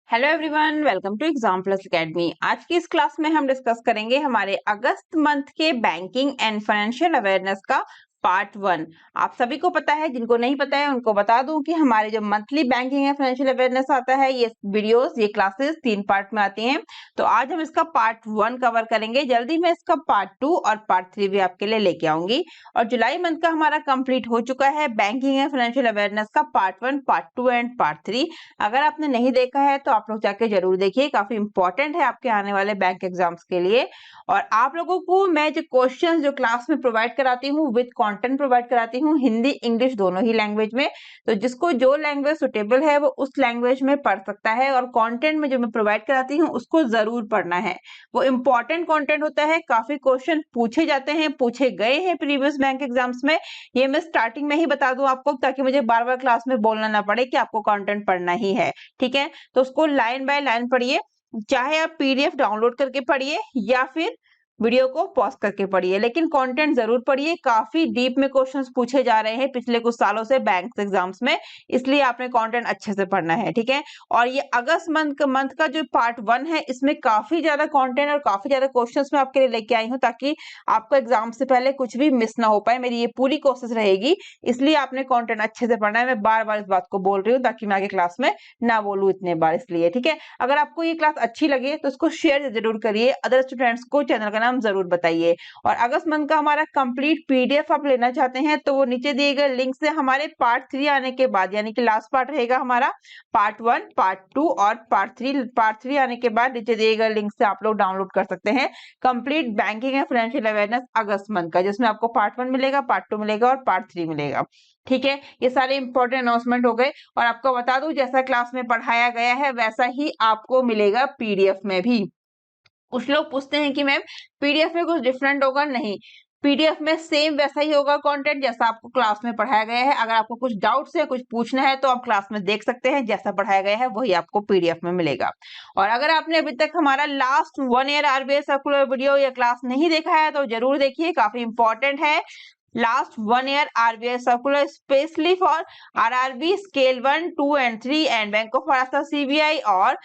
Hello everyone, welcome to exam plus academy. आज की इस क्लास में हम डिस्कस करेंगे हमारे अगस्त मंथ के बैंकिंग एंड फाइनेंशियल अवेयरनेस का पार्ट 1। आप सभी को पता है, जिनको नहीं पता है उनको बता दूं कि हमारे जो monthly banking and financial awareness आता है, ये वीडियोस, ये क्लासेस 3 पार्ट में आती हैं। तो आज हम इसका पार्ट 1 कवर करेंगे। जल्दी मैं इसका पार्ट 2 और पार्ट 3 भी आपके लिए लेके आऊंगी। और जुलाई मंथ का हमारा कंप्लीट हो चुका है बैंकिंग एंड फाइनेंशियल अवेयरनेस का पार्ट 1, पार्ट 2 एंड पार्ट 3। अगर आपने नहीं देखा है तो आप लोग जाके जरूर देखिए, काफी इंपॉर्टेंट है आपके आने वाले बैंक एग्जाम्स के लिए। और आप लोगों को मैं जो क्वेश्चंस जो क्लास में प्रोवाइड कराती हूँ विद कंटेंट प्रोवाइड कराती हूँ, हिंदी इंग्लिश दोनों ही लैंग्वेज में। तो जिसको जो लैंग्वेज सुटेबल है वो उस लैंग्वेज में पढ़ सकता है। और कंटेंट में जो मैं प्रोवाइड कराती हूँ उसको जरूर पढ़ना है, वो इंपॉर्टेंट कंटेंट होता है। काफी क्वेश्चन पूछे जाते हैं, पूछे गए हैं प्रीवियस बैंक एग्जाम्स में। ये मैं स्टार्टिंग में ही बता दूं आपको, ताकि मुझे बार बार क्लास में बोलना ना पड़े कि आपको कंटेंट पढ़ना ही है। ठीक है, तो उसको लाइन बाय लाइन पढ़िए, चाहे आप पीडीएफ डाउनलोड करके पढ़िए या फिर वीडियो को पॉज करके पढ़िए, लेकिन कंटेंट जरूर पढ़िए। काफी डीप में क्वेश्चंस पूछे जा रहे हैं पिछले कुछ सालों से बैंक एग्जाम्स में, इसलिए आपने कंटेंट अच्छे से पढ़ना है। ठीक है, और ये अगस्त मंथ का जो पार्ट 1 है, इसमें काफी ज्यादा कंटेंट और काफी ज्यादा क्वेश्चंस मैं आपके लिए लेके आई हूँ, ताकि आपको एग्जाम से पहले कुछ भी मिस ना हो पाए। मेरी ये पूरी कोशिश रहेगी, इसलिए आपने कंटेंट अच्छे से पढ़ना है। मैं बार बार इस बात को बोल रही हूँ ताकि मैं आगे क्लास में ना बोलूँ इतने बार, इसलिए। ठीक है, अगर आपको ये क्लास अच्छी लगे तो उसको शेयर जरूर करिए, अदर स्टूडेंट्स को चैनल का नाम जरूर बताइए। और अगस्त मंथ का हमारा कंप्लीट पीडीएफ आप लेना चाहते हैं तो वो नीचे दिए गए लिंक से हमारे पार्ट 3 आने के बाद, यानी कि लास्ट पार्ट रहेगा हमारा पार्ट 1, पार्ट 2 और पार्ट 3 आने के बाद नीचे दिए गए लिंक से आप लोग डाउनलोड कर सकते हैं complete banking and financial awareness August month का, जिसमें आपको पार्ट 1 मिलेगा, पार्ट 2 मिलेगा और पार्ट 3 मिलेगा। ठीक है, ये सारे इंपॉर्टेंट अनाउंसमेंट हो गए। और आपको बता दूं, जैसा क्लास में पढ़ाया गया है वैसा ही आपको मिलेगा पीडीएफ में भी। कुछ लोग पूछते हैं कि मैम पीडीएफ में कुछ डिफरेंट होगा। नहीं, पीडीएफ में सेम वैसा ही होगा कंटेंट जैसा आपको क्लास में पढ़ाया गया है। अगर आपको कुछ डाउट्स है, कुछ पूछना है, तो आप क्लास में देख सकते हैं, जैसा पढ़ाया गया है वही आपको पीडीएफ में मिलेगा। और अगर आपने अभी तक हमारा last 1 year RBI circular video या क्लास नहीं देखा है तो जरूर देखिए, काफी इंपॉर्टेंट है। Last 1 year RBI circular specially for RRB scale 1, 2 and 3 and bank of Maharashtra CBI और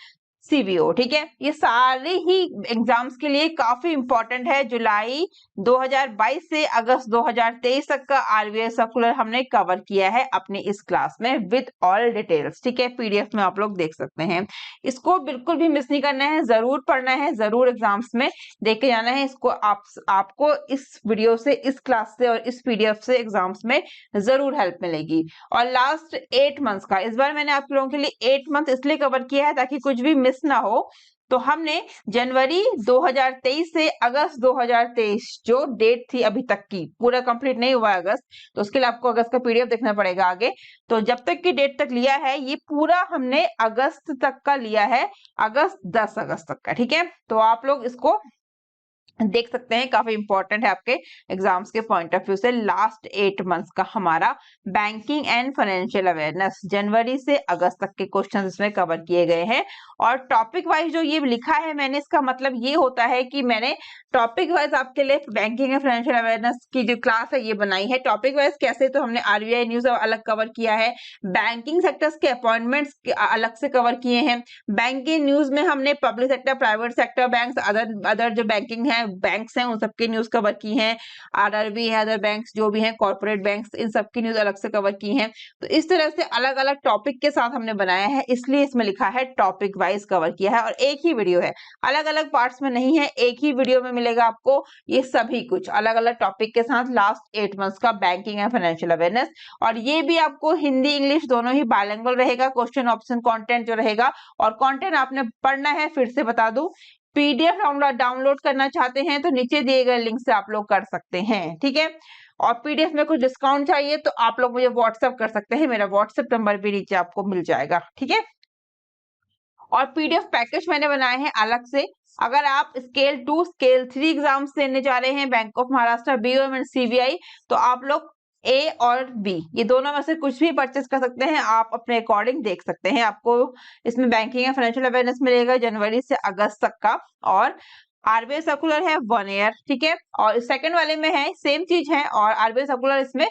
सीबीओ। ठीक है, ये सारे ही एग्जाम्स के लिए काफी इंपॉर्टेंट है। जुलाई 2022 से अगस्त 2023 तक का आरबीआई सर्कुलर हमने कवर किया है अपनी इस क्लास में विद ऑल डिटेल्स। ठीक है, पीडीएफ में आप लोग देख सकते हैं। इसको बिल्कुल भी मिस नहीं करना है, जरूर पढ़ना है, जरूर एग्जाम्स में देके जाना है इसको। आपको इस वीडियो से, इस क्लास से और इस पीडीएफ से एग्जाम्स में जरूर हेल्प मिलेगी। और लास्ट 8 मंथ्स का इस बार मैंने आप लोगों के लिए 8 मंथ इसलिए कवर किया है ताकि कुछ भी मिस ना हो। तो हमने जनवरी 2023 से अगस्त 2023 जो डेट थी अभी तक की, पूरा कंप्लीट नहीं हुआ अगस्त, तो उसके लिए आपको अगस्त का पीडीएफ देखना पड़ेगा आगे। तो जब तक की डेट तक लिया है, ये पूरा हमने अगस्त तक का लिया है, अगस्त 10 अगस्त तक का। ठीक है, तो आप लोग इसको देख सकते हैं, काफी इंपॉर्टेंट है आपके एग्जाम्स के पॉइंट ऑफ व्यू से। लास्ट 8 मंथ्स का हमारा बैंकिंग एंड फाइनेंशियल अवेयरनेस जनवरी से अगस्त तक के क्वेश्चंस इसमें कवर किए गए हैं। और टॉपिक वाइज जो ये लिखा है मैंने, इसका मतलब ये होता है कि मैंने टॉपिक वाइज आपके लिए बैंकिंग एंड फाइनेंशियल अवेयरनेस की जो क्लास है ये बनाई है। टॉपिक वाइज कैसे, तो हमने आरबीआई न्यूज अलग कवर किया है, बैंकिंग सेक्टर्स के अपॉइंटमेंट्स अलग से कवर किए हैं। बैंकिंग न्यूज में हमने public sector, private sector banks, other जो बैंकिंग है बैंक्स हैं उन सबकी न्यूज कवर की है। आरआरबी है, अदर बैंक्स जो भी हैं, कॉर्पोरेट बैंक्स, इन सबकी न्यूज अलग से कवर की है। तो इस तरह से अलग अलग टॉपिक के साथ हमने बनाया है, इसलिए इसमें लिखा है टॉपिक वाइज कवर किया है। और एक ही वीडियो है, अलग अलग पार्ट्स में नहीं है, एक ही वीडियो में मिलेगा आपको ये सभी कुछ अलग अलग टॉपिक के साथ लास्ट 8 मंथ्स का बैंकिंग एंड फाइनेंशियल अवेयरनेस। और ये भी आपको हिंदी इंग्लिश दोनों ही बाइलिंगुअल रहेगा, क्वेश्चन ऑप्शन कंटेंट जो रहेगा। और कंटेंट आपने पढ़ना है, फिर से बता दूं, पीडीएफ डाउनलोड करना चाहते हैं तो नीचे दिए गए लिंक से आप लोग कर सकते हैं। ठीक है, और पीडीएफ में कुछ डिस्काउंट चाहिए तो आप लोग मुझे व्हाट्सएप कर सकते हैं, मेरा व्हाट्सएप नंबर भी नीचे आपको मिल जाएगा। ठीक है, और पीडीएफ पैकेज मैंने बनाए हैं अलग से। अगर आप स्केल 2, स्केल 3 एग्जाम्स देने जा रहे हैं, bank of Maharashtra, BOM and CBI, तो आप लोग ए और बी ये दोनों में से कुछ भी परचेस कर सकते हैं, आप अपने अकॉर्डिंग देख सकते हैं। आपको इसमें बैंकिंग एंड फाइनेंशियल अवेयरनेस मिलेगा जनवरी से अगस्त तक का, और आरबीआई सर्कुलर है 1 ईयर। ठीक है, और सेकंड वाले में है सेम चीज है, और आरबीआई सर्कुलर इसमें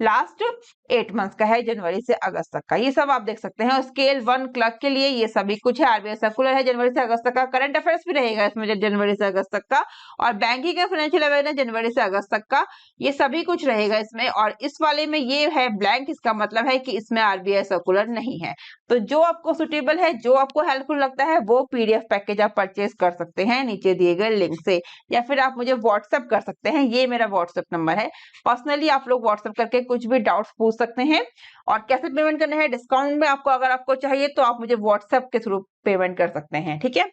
लास्ट 8 मंथ्स का है, जनवरी से अगस्त तक का। ये सब आप देख सकते हैं। स्केल 1 क्लर्क के लिए ये सभी कुछ है। आरबीआई सर्कुलर है जनवरी से अगस्त तक का। करंट अफेयर्स भी रहेगा इसमें जनवरी से अगस्त तक का, और बैंकिंग एंड फाइनेंशियल अवेयरनेस जनवरी से अगस्त तक का। ये सभी कुछ रहेगा इसमें। और इस वाले में ये है ब्लैंक, इसका मतलब है कि इसमें आरबीआई सर्कुलर नहीं है। तो जो आपको सुटेबल है, जो आपको हेल्पफुल लगता है, वो पीडीएफ पैकेज आप परचेज कर सकते हैं नीचे दिए गए लिंक से, या फिर आप मुझे व्हाट्सएप कर सकते हैं। ये मेरा व्हाट्सएप नंबर है। पर्सनली आप लोग व्हाट्सएप करके कुछ भी डाउट्स पूछ सकते हैं। और कैसे पेमेंट करना है, डिस्काउंट में आपको अगर आपको चाहिए तो आप मुझे व्हाट्सएप के थ्रू पेमेंट कर सकते हैं। ठीक है,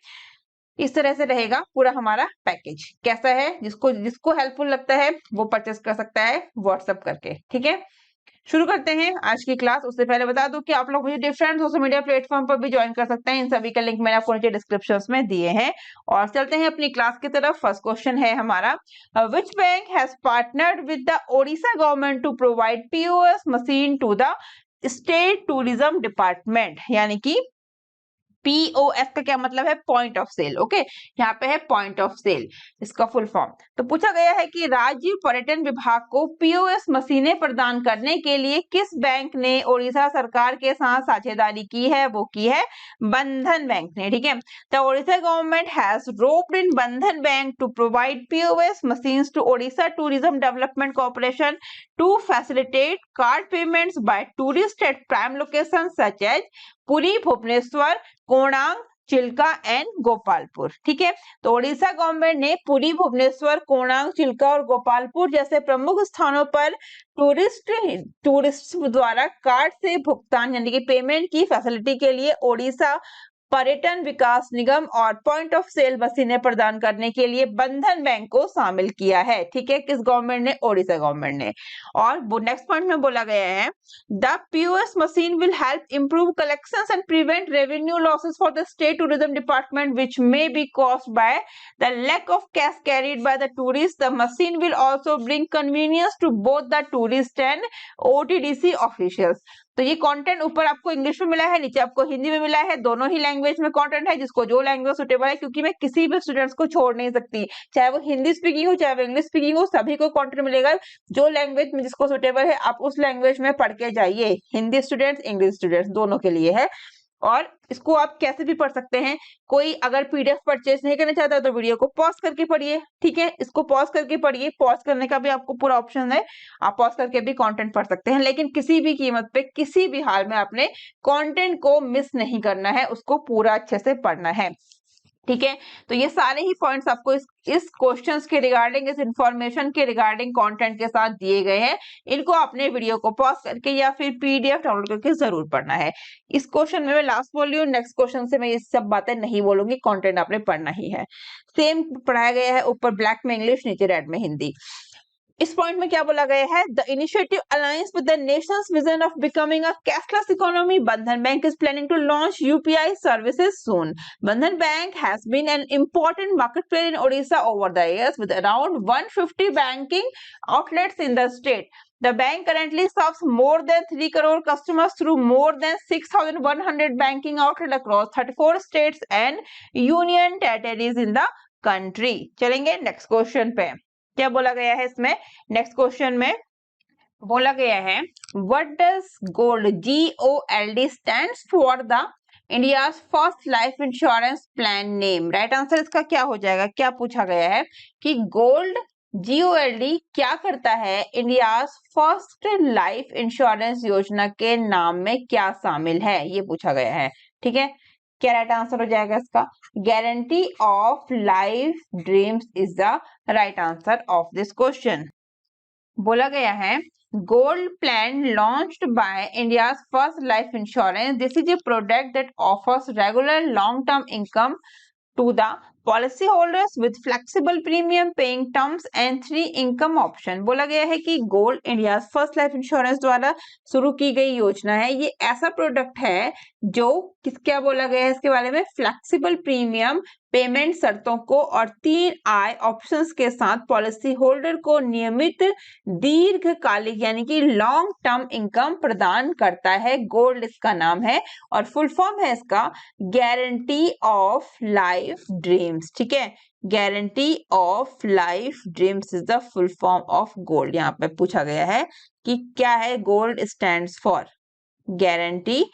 इस तरह से रहेगा पूरा हमारा पैकेज। कैसा है, जिसको जिसको हेल्पफुल लगता है वो परचेस कर सकता है व्हाट्सएप करके। ठीक है, शुरू करते हैं आज की क्लास। उससे पहले बता दूं कि आप लोग मुझे डिफरेंट सोशल मीडिया प्लेटफॉर्म पर भी ज्वाइन कर सकते हैं। इन सभी का लिंक मैंने आपको नीचे डिस्क्रिप्शन में दिए हैं। और चलते हैं अपनी क्लास की तरफ। फर्स्ट क्वेश्चन है हमारा, which bank has partnered with the Odisha government to provide POS machine to the state tourism department. यानी कि पीओएस का क्या मतलब है, पॉइंट ऑफ सेल। ओके, यहाँ पे है पॉइंट ऑफ सेल, इसका फुल फॉर्म। तो पूछा गया है कि राज्य पर्यटन विभाग को पीओएस मशीनें प्रदान करने के लिए किस बैंक ने ओडिशा सरकार के साथ साझेदारी की है, वो की है बंधन बैंक ने। ठीक है, the Odisha government has roped in Bandhan bank to provide POS machines to Odisha tourism development corporation to facilitate card payments by tourist at prime location such as Puri, Bhubaneswar, Konark, Chilika and Gopalpur. ठीक है, तो ओडिशा गवर्नमेंट ने पुरी, भुवनेश्वर, कोणार्क, चिल्का और गोपालपुर जैसे प्रमुख स्थानों पर टूरिस्ट द्वारा कार्ड से भुगतान यानी कि पेमेंट की फैसिलिटी के लिए ओडिशा पर्यटन विकास निगम और पॉइंट ऑफ सेल मशीनें प्रदान करने के लिए बंधन बैंक को शामिल किया है। ठीक है, किस गवर्नमेंट ने, ओडिशा गवर्नमेंट ने। और वो नेक्स्ट पॉइंट में बोला गया है, the POS machine will help improve collections and prevent revenue losses for the state tourism department which may be caused by the lack of cash carried by the tourist. The machine will also bring convenience to both the tourist and OTDC officials. तो ये content ऊपर आपको English में मिला है, नीचे आपको हिंदी में मिला है। दोनों ही लैंग्वेज में कंटेंट है, जिसको जो लैंग्वेज सुटेबल है, क्योंकि मैं किसी भी स्टूडेंट्स को छोड़ नहीं सकती, चाहे वो हिंदी स्पीकिंग हो चाहे वो इंग्लिश स्पीकिंग हो, सभी को कंटेंट मिलेगा। जो लैंग्वेज में जिसको सुटेबल है आप उस लैंग्वेज में पढ़ के जाइए। हिंदी स्टूडेंट्स, इंग्लिश स्टूडेंट्स, दोनों के लिए है। और इसको आप कैसे भी पढ़ सकते हैं। कोई अगर पीडीएफ परचेज नहीं करना चाहता तो वीडियो को पॉज करके पढ़िए। ठीक है, इसको पॉज करके पढ़िए। पॉज करने का भी आपको पूरा ऑप्शन है, आप पॉज करके भी कंटेंट पढ़ सकते हैं। लेकिन किसी भी कीमत पे, किसी भी हाल में आपने कंटेंट को मिस नहीं करना है, उसको पूरा अच्छे से पढ़ना है। ठीक है, तो ये सारे ही पॉइंट्स आपको इस क्वेश्चंस के रिगार्डिंग, इस इंफॉर्मेशन के रिगार्डिंग कंटेंट के साथ दिए गए हैं। इनको अपने वीडियो को पॉज करके या फिर पीडीएफ डाउनलोड करके जरूर पढ़ना है। इस क्वेश्चन में मैं लास्ट बोल रही हूँ, नेक्स्ट क्वेश्चन से मैं ये सब बातें नहीं बोलूंगी, कंटेंट आपने पढ़ना ही है। सेम पढ़ाया गया है, ऊपर ब्लैक में इंग्लिश, नीचे रेड में हिंदी। इस पॉइंट में क्या बोला गया है, the initiative alliance with the nation's vision of becoming a cashless economy, Bandhan bank is planning to launch UPI services soon. Bandhan Bank has been an important market player in Odisha over the years with around 150 banking outlets in the state. The bank currently serves more than 3 crore customers through more than 6,100 banking outlets across 34 states and union territories in the country. चलेंगे next question पे। क्या बोला गया है इसमें, next question में बोला गया है, what does gold, GOLD stands for the India's first life insurance plan name. Right answer इसका क्या हो जाएगा, क्या पूछा गया है कि गोल्ड GOLD क्या करता है, इंडियाज फर्स्ट लाइफ इंश्योरेंस योजना के नाम में क्या शामिल है, ये पूछा गया है। ठीक है, क्या राइट आंसर हो जाएगा इसका, guarantee of life dreams is the right answer of this question. बोला गया है, gold plan launched by India's first life insurance, this is a product that offers regular long term income to the policy holders with flexible premium paying terms and 3 income option। बोला गया है कि gold India first life insurance द्वारा शुरू की गई योजना है। ये ऐसा प्रोडक्ट है जो क्या बोला गया है इसके बारे में, फ्लेक्सिबल प्रीमियम पेमेंट शर्तों को और 3 आय ऑप्शंस के साथ पॉलिसी होल्डर को नियमित दीर्घकालिक यानी कि लॉन्ग टर्म इनकम प्रदान करता है। गोल्ड इसका नाम है और फुल फॉर्म है इसका गारंटी ऑफ लाइफ ड्रीम्स। ठीक है, guarantee of life dreams is the full form of gold. यहाँ पे पूछा गया है कि क्या है gold stands for, guarantee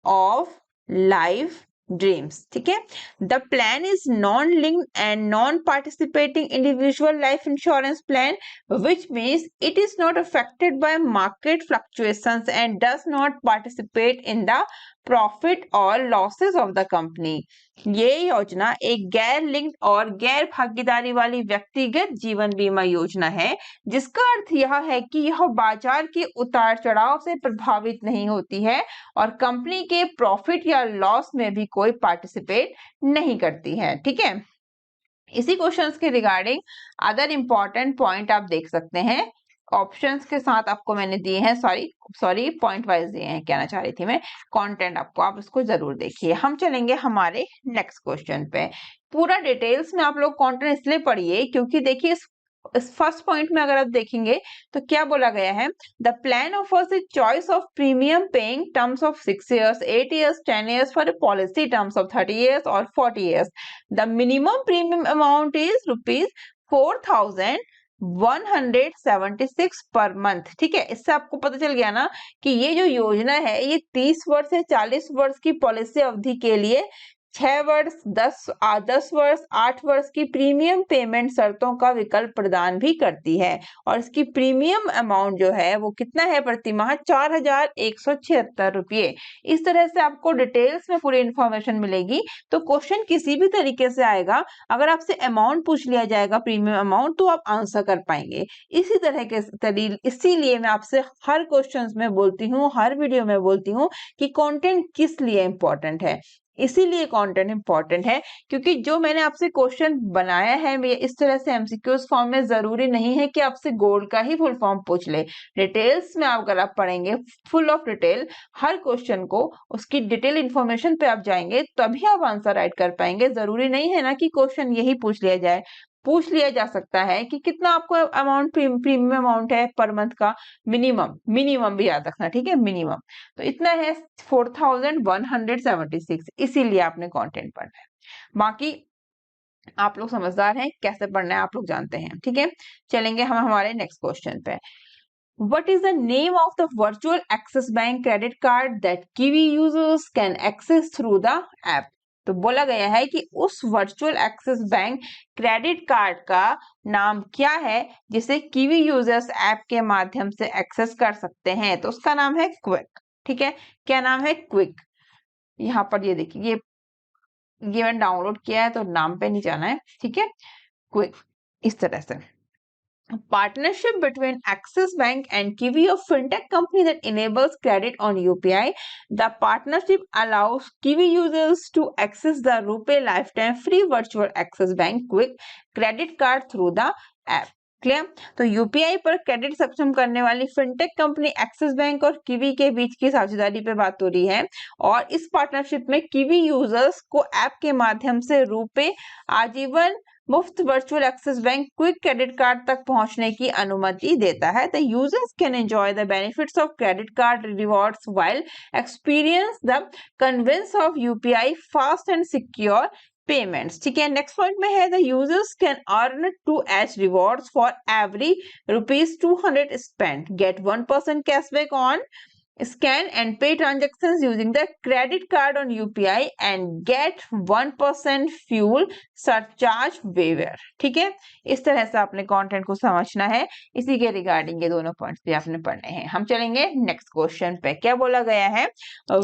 of life dreams, ठीक है। The plan is non linked and non participating individual life insurance plan which means it is not affected by market fluctuations and does not participate in the profit or losses of the company। ये योजना एक गैर linked और गैर भागीदारी वाली व्यक्तिगत जीवन बीमा योजना है, जिसका अर्थ यह है कि यह बाजार के उतार चढ़ाव से प्रभावित नहीं होती है और कंपनी के प्रॉफिट या लॉस में भी कोई पार्टिसिपेट नहीं करती है, ठीक है। इसी क्वेश्चंस के रिगार्डिंग अदर इंपॉर्टेंट पॉइंट आप देख सकते हैं, ऑप्शंस के साथ आपको मैंने दिए हैं, सॉरी पॉइंट वाइज दिए हैं, कहना चाह रही थी मैं, कंटेंट आपको, आप इसको जरूर देखिए। हम चलेंगे हमारे नेक्स्ट क्वेश्चन पे। पूरा डिटेल्स में आप लोग कंटेंट इसलिए पढ़िए क्योंकि देखिए इस फर्स्ट पॉइंट में अगर आप देखेंगे तो क्या बोला गया है, the plan offers the choice of premium paying terms of 6 years, 8 years, 10 years for a policy terms of 30 years और 40 years। The minimum premium amount is rupees 4,176 per month, ठीक है। इससे आपको पता चल गया ना कि ये जो योजना है ये 30 वर्ष से 40 वर्ष की पॉलिसी अवधि के लिए 6 वर्ष, 10 वर्ष, 8 वर्ष की प्रीमियम पेमेंट शर्तों का विकल्प प्रदान भी करती है और इसकी प्रीमियम अमाउंट जो है वो कितना है प्रति माह, 4,176 रुपये। इस तरह से आपको डिटेल्स में पूरी इंफॉर्मेशन मिलेगी। तो क्वेश्चन किसी भी तरीके से आएगा, अगर आपसे अमाउंट पूछ लिया जाएगा प्रीमियम अमाउंट, तो आप आंसर कर पाएंगे। इसी तरह के इसीलिए मैं आपसे हर क्वेश्चन में बोलती हूँ, हर वीडियो में बोलती हूँ कि कंटेंट किस लिए इंपॉर्टेंट है। इसीलिए कंटेंट इंपॉर्टेंट है क्योंकि जो मैंने आपसे क्वेश्चन बनाया है इस तरह से एमसीक्यूज फॉर्म में, जरूरी नहीं है कि आपसे गोल्ड का ही फुल फॉर्म पूछ ले। डिटेल्स में अगर आप पढ़ेंगे full of detail her question को, उसकी डिटेल इंफॉर्मेशन पे आप जाएंगे तभी आप आंसर राइट कर पाएंगे। जरूरी नहीं है ना कि क्वेश्चन यही पूछ लिया जाए। पूछ लिया जा सकता है कि कितना आपको अमाउंट प्रीमियम अमाउंट है पर मंथ का, मिनिमम भी याद रखना, ठीक है, मिनिमम तो इतना है 4,176, इसीलिए आपने कंटेंट पढ़ना है। बाकी आप लोग समझदार हैं, कैसे पढ़ना है आप लोग जानते हैं, ठीक है। चलेंगे हम हमारे नेक्स्ट क्वेश्चन पे। What is the name of the virtual Axis Bank credit card that Kiwi users can access through the app? तो बोला गया है कि उस virtual Axis bank credit card का नाम क्या है जिसे कीवी यूजर्स ऐप के माध्यम से एक्सेस कर सकते हैं। तो उसका नाम है क्विक, ठीक है। क्या नाम है? क्विक। यहाँ पर ये देखिए, ये मैंने डाउनलोड किया है तो नाम पे नहीं जाना है, ठीक है। क्विक इस तरह से। Partnership between Axis Bank and Kiwi, a fintech company that enables credit on UPI. The partnership allows Kiwi users to access the RuPay lifetime free virtual Axis Bank Quick credit card through the app. Clear? तो UPI पर credit सक्षम करने वाली fintech company axis bank और kiwi के बीच की साझेदारी पे बात हो रही है और इस पार्टनरशिप में किवी यूजर्स को ऐप के माध्यम से रुपए आजीवन मुफ्त virtual Axis bank quick credit card तक पहुंचने की अनुमति देता है। The users can enjoy the benefits of credit card rewards while experience the convenience of UPI fast and secure payments, ठीक है। नेक्स्ट पॉइंट में है the users can earn 2H rewards for every ₹200 spend, get 1% cashback on scan and pay transactions using the credit card on UPI and get 1% fuel surcharge waiver, ठीक है। इस तरह से आपने कंटेंट को समझना है। इसी के रिगार्डिंग ये दोनों पॉइंट्स भी आपने पढ़ने हैं। हम चलेंगे नेक्स्ट क्वेश्चन पे। क्या बोला गया है?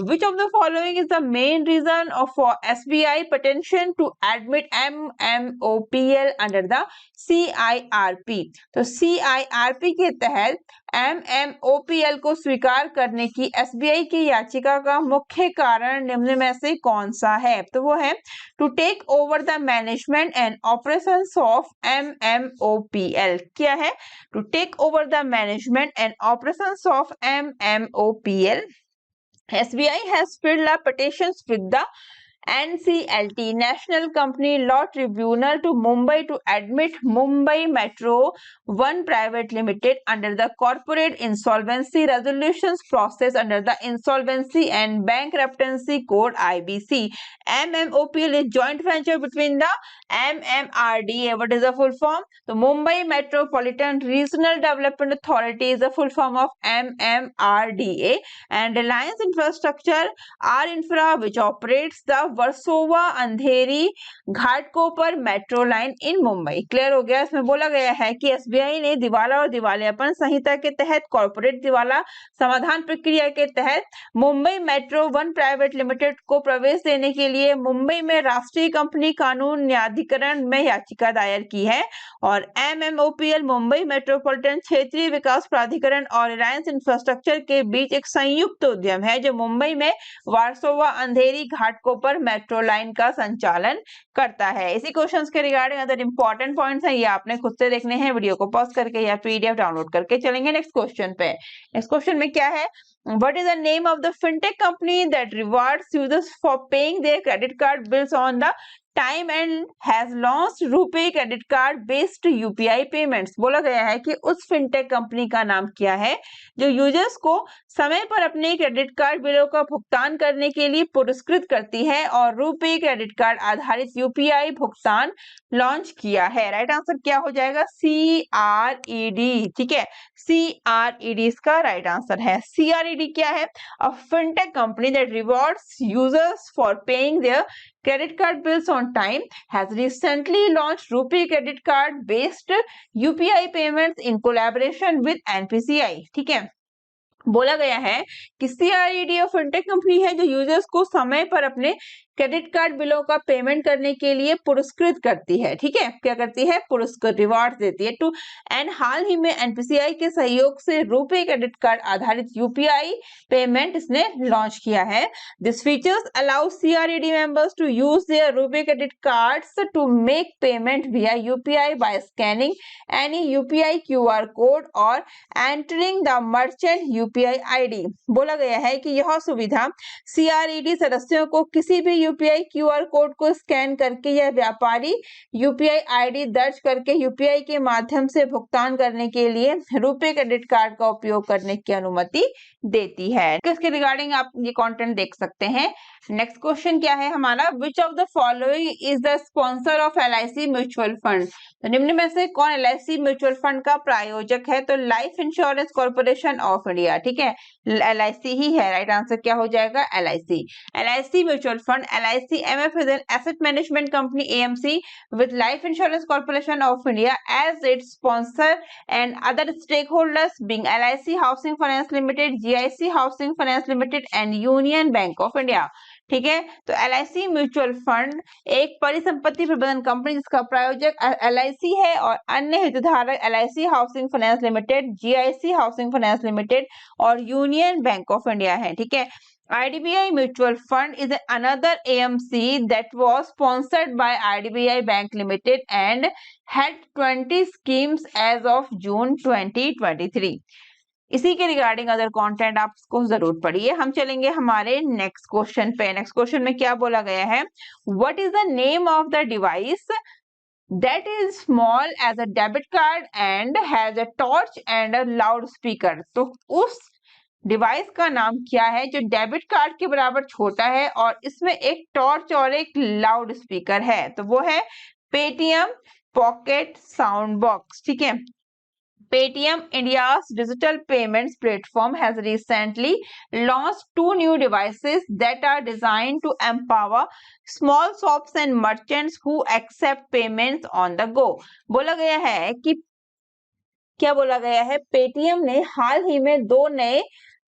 Which of the following is the main reason of SBI petition to admit MMOPL under the CIRP? तो CIRP के तहत MMOPL को स्वीकार करने की SBI की याचिका का मुख्य कारण निम्न में से कौन सा है? तो वो है to take over the management and operations of MMOPL। क्या है? To take over the management and operations of MMOPL। SBI has filed a petitions with the NCLT, National Company Law Tribunal to Mumbai to admit Mumbai Metro One Private Limited under the Corporate Insolvency Resolutions Process under the Insolvency and Bankruptcy Code IBC. MMOPL is joint venture between the MMRDA. What is the full form? The Mumbai Metropolitan Regional Development Authority is the full form of MMRDA, and Reliance Infrastructure R Infra, which operates the Versova Andheri Ghatkopar metro line in Mumbai. Clear हो गया। इसमें बोला गया है कि SBI ने दिवाला और दिवालियापन संहिता के तहत कॉर्पोरेट दिवाला समाधान प्रक्रिया के तहत Mumbai metro one private limited को प्रवेश देने के लिए मुंबई में राष्ट्रीय कंपनी कानून न्यायाधिकरण में याचिका दायर की है, और MMOPL मुंबई मेट्रोपॉलिटन क्षेत्रीय विकास प्राधिकरण और रिलायंस इंफ्रास्ट्रक्चर के बीच एक संयुक्त उद्यम है जो मुंबई में वारसोवा अंधेरी घाटकोपर मेट्रो लाइन का संचालन करता है। इसी क्वेश्चंस के रिगार्डिंग अदर इंपॉर्टेंट पॉइंट्स हैं, ये आपने खुद से देखने हैं, वीडियो को पॉज करके या PDF डाउनलोड करके चलेंगे नेक्स्ट क्वेश्चन पे। नेक्स्ट क्वेश्चन में क्या है? What is the name of the fintech company that rewards users for paying their credit card bills on the time and has launched RuPay credit card based UPI payments? बोला गया है कि उस fintech company का नाम क्या है जो यूजर्स को समय पर अपने क्रेडिट कार्ड बिलों का भुगतान करने के लिए पुरस्कृत करती है और रुपे क्रेडिट कार्ड आधारित UPI भुगतान लॉन्च किया है। राइट आंसर क्या हो जाएगा? CRED। ठीक है, CRED इसका राइट आंसर है। CRED क्या है? A fintech company that rewards users for paying their credit card bills on time has recently launched Rupee credit card based UPI payments in collaboration with NPCI। ठीक है, बोला गया है कि CRED और फिनटेक कंपनी है जो यूजर्स को समय पर अपने क्रेडिट कार्ड बिलों का पेमेंट करने के लिए पुरस्कृत करती है। ठीक है, क्या करती है? पुरस्कृत, रिवार्ड देती है टू। एंड हाल ही में NPCI के सहयोग से रुपे क्रेडिट कार्ड आधारित UPI पेमेंट इसने लॉन्च किया है। This features allow CRED members to use their RuPay credit cards to make payment via UPI by scanning any UPI QR code और entering the merchant UPI ID। बोला गया है कि यह सुविधा CRED सदस्यों को किसी भी UPI QR कोड को स्कैन करके या व्यापारी UPI ID दर्ज करके UPI के माध्यम से भुगतान करने के लिए रुपे क्रेडिट कार्ड का उपयोग करने की अनुमति देती है। इसके रिगार्डिंग आप ये कंटेंट देख सकते हैं। नेक्स्ट क्वेश्चन क्या है हमारा? विच of the following is the sponsor of LIC mutual fund? तो निम्न में से कौन LIC म्यूचुअल फंड का प्रायोजक है? तो life insurance corporation of India. ठीक है, LIC ही है। राइट आंसर क्या हो जाएगा? LIC mutual fund. LIC MF is an asset management company AMC with Life Insurance Corporation of India as its sponsor and other stakeholders being LIC Housing Finance Limited, GIC Housing Finance Limited and Union Bank of India। ठीक है, तो LIC mutual fund एक परिसंपत्ति प्रबंधन company जिसका प्रायोजक LIC है और अन्य हितधारक LIC housing finance limited, GIC housing finance limited और यूनियन बैंक ऑफ इंडिया है। ठीक है, IDBI Mutual Fund is another AMC that was sponsored by IDBI Bank Limited and had 20 schemes as of June 2023। इसी के regarding other content आप इसको जरूर पढ़िए। हम चलेंगे हमारे नेक्स्ट क्वेश्चन पे। नेक्स्ट क्वेश्चन में क्या बोला गया है? What is the name of the device that is small as a debit card and has a torch and a loudspeaker? तो उस डिवाइस का नाम क्या है जो डेबिट कार्ड के बराबर छोटा है और इसमें एक टॉर्च और एक लाउड स्पीकर है? तो वो है पेटीएम पॉकेट साउंड बॉक्स। ठीक है, Paytm India's digital payments platform has recently launched 2 new devices that are designed to empower small shops and merchants who accept payments on the go। बोला गया है कि क्या बोला गया है? पेटीएम ने हाल ही में 2 नए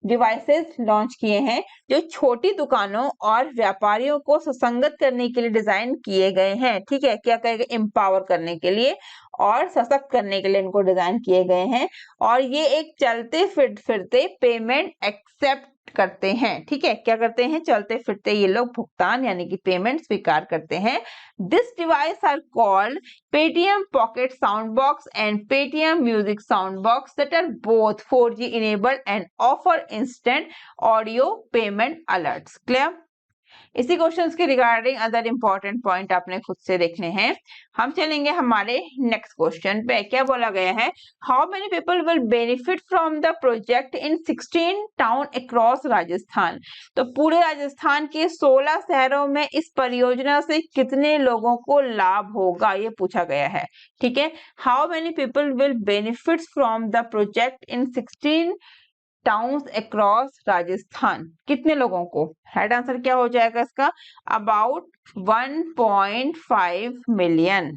डिवाइसेस लॉन्च किए हैं जो छोटी दुकानों और व्यापारियों को सुसंगत करने के लिए डिजाइन किए गए हैं। ठीक है, क्या कहेगा? एम्पावर करने के लिए और सशक्त करने के लिए इनको डिजाइन किए गए हैं और ये एक चलते फिरते पेमेंट एक्सेप्ट करते हैं। ठीक है, क्या करते हैं? चलते फिरते ये लोग भुगतान यानी कि पेमेंट स्वीकार करते हैं। This device are called Paytm pocket sound box and Paytm music sound box that are both 4G enabled and offer instant audio payment alerts। Clear? इसी क्वेश्चंस के रिगार्डिंग अदर इंपॉर्टेंट पॉइंट आपने खुद से देखने हैं। हम चलेंगे हमारे नेक्स्ट क्वेश्चन पे। क्या बोला गया है, how many people will benefit from the project in 16 town across Rajasthan. तो पूरे राजस्थान के 16 शहरों में इस परियोजना से कितने लोगों को लाभ होगा, ये पूछा गया है। ठीक है, how many people will benefit from the project in 16 towns across Rajasthan, कितने लोगों को। राइट आंसर क्या हो जाएगा इसका, अबाउट 1.5 मिलियन।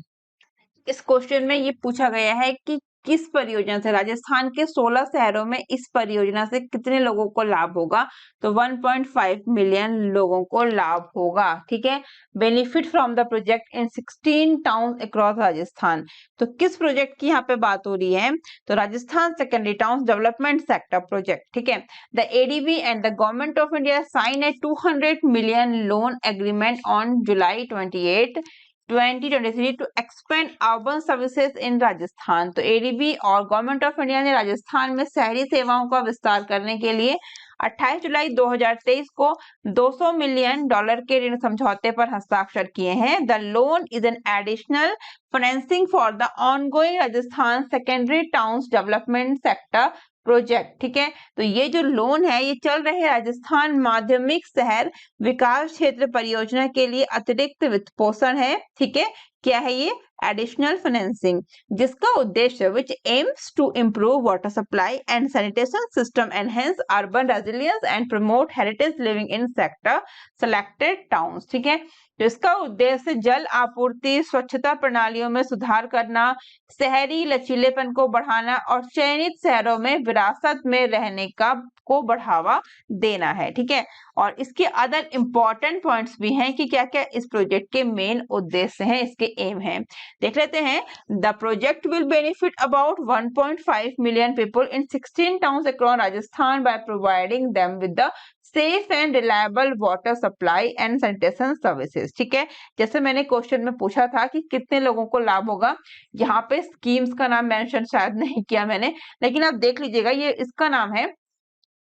इस क्वेश्चन में ये पूछा गया है कि किस परियोजना से, राजस्थान के 16 शहरों में इस परियोजना से कितने लोगों को लाभ होगा। तो 1.5 मिलियन लोगों को लाभ होगा। ठीक है, benefit from the project in 16 town across Rajasthan. तो किस प्रोजेक्ट की यहाँ पे बात हो रही है, तो Rajasthan secondary town development sector project. ठीक है, the ADB and the government of India sign a 200 million loan agreement on July 28 2023 to expand urban services in Rajasthan. तो एडीबी और गवर्नमेंट ऑफ इंडिया ने राजस्थान में शहरी सेवाओं का विस्तार करने के लिए 28 जुलाई 2023 को $200 मिलियन के ऋण समझौते पर हस्ताक्षर किए हैं। The loan is an additional financing for the ongoing Rajasthan secondary towns development sector project. ठीक है, तो ये जो लोन है ये चल रहे राजस्थान माध्यमिक शहर विकास क्षेत्र परियोजना के लिए अतिरिक्त वित्त पोषण है। ठीक है, क्या है ये, एडिशनल फाइनेंसिंग, जिसका उद्देश्य which aims to improve water supply and sanitation system, enhance urban resilience and promote heritage living in sector selected towns. ठीक है, तो इसका उद्देश्य जल आपूर्ति, स्वच्छता प्रणालियों में सुधार करना, शहरी लचीलेपन को बढ़ाना और चयनित शहरों में विरासत में रहने का को बढ़ावा देना है। ठीक है, और इसके अदर इंपॉर्टेंट पॉइंट्स भी हैं कि क्या क्या इस प्रोजेक्ट के मेन उद्देश्य हैं, इसके एम हैं। देख लेते हैं। The project will benefit about 1.5 million people in 16 towns across Rajasthan by providing them with the safe and reliable water supply and sanitation services. ठीक है, जैसे मैंने क्वेश्चन में पूछा था कि कितने लोगों को लाभ होगा, यहाँ पे स्कीम्स का नाम मेंशन शायद नहीं किया मैंने, लेकिन आप देख लीजिएगा, ये इसका नाम है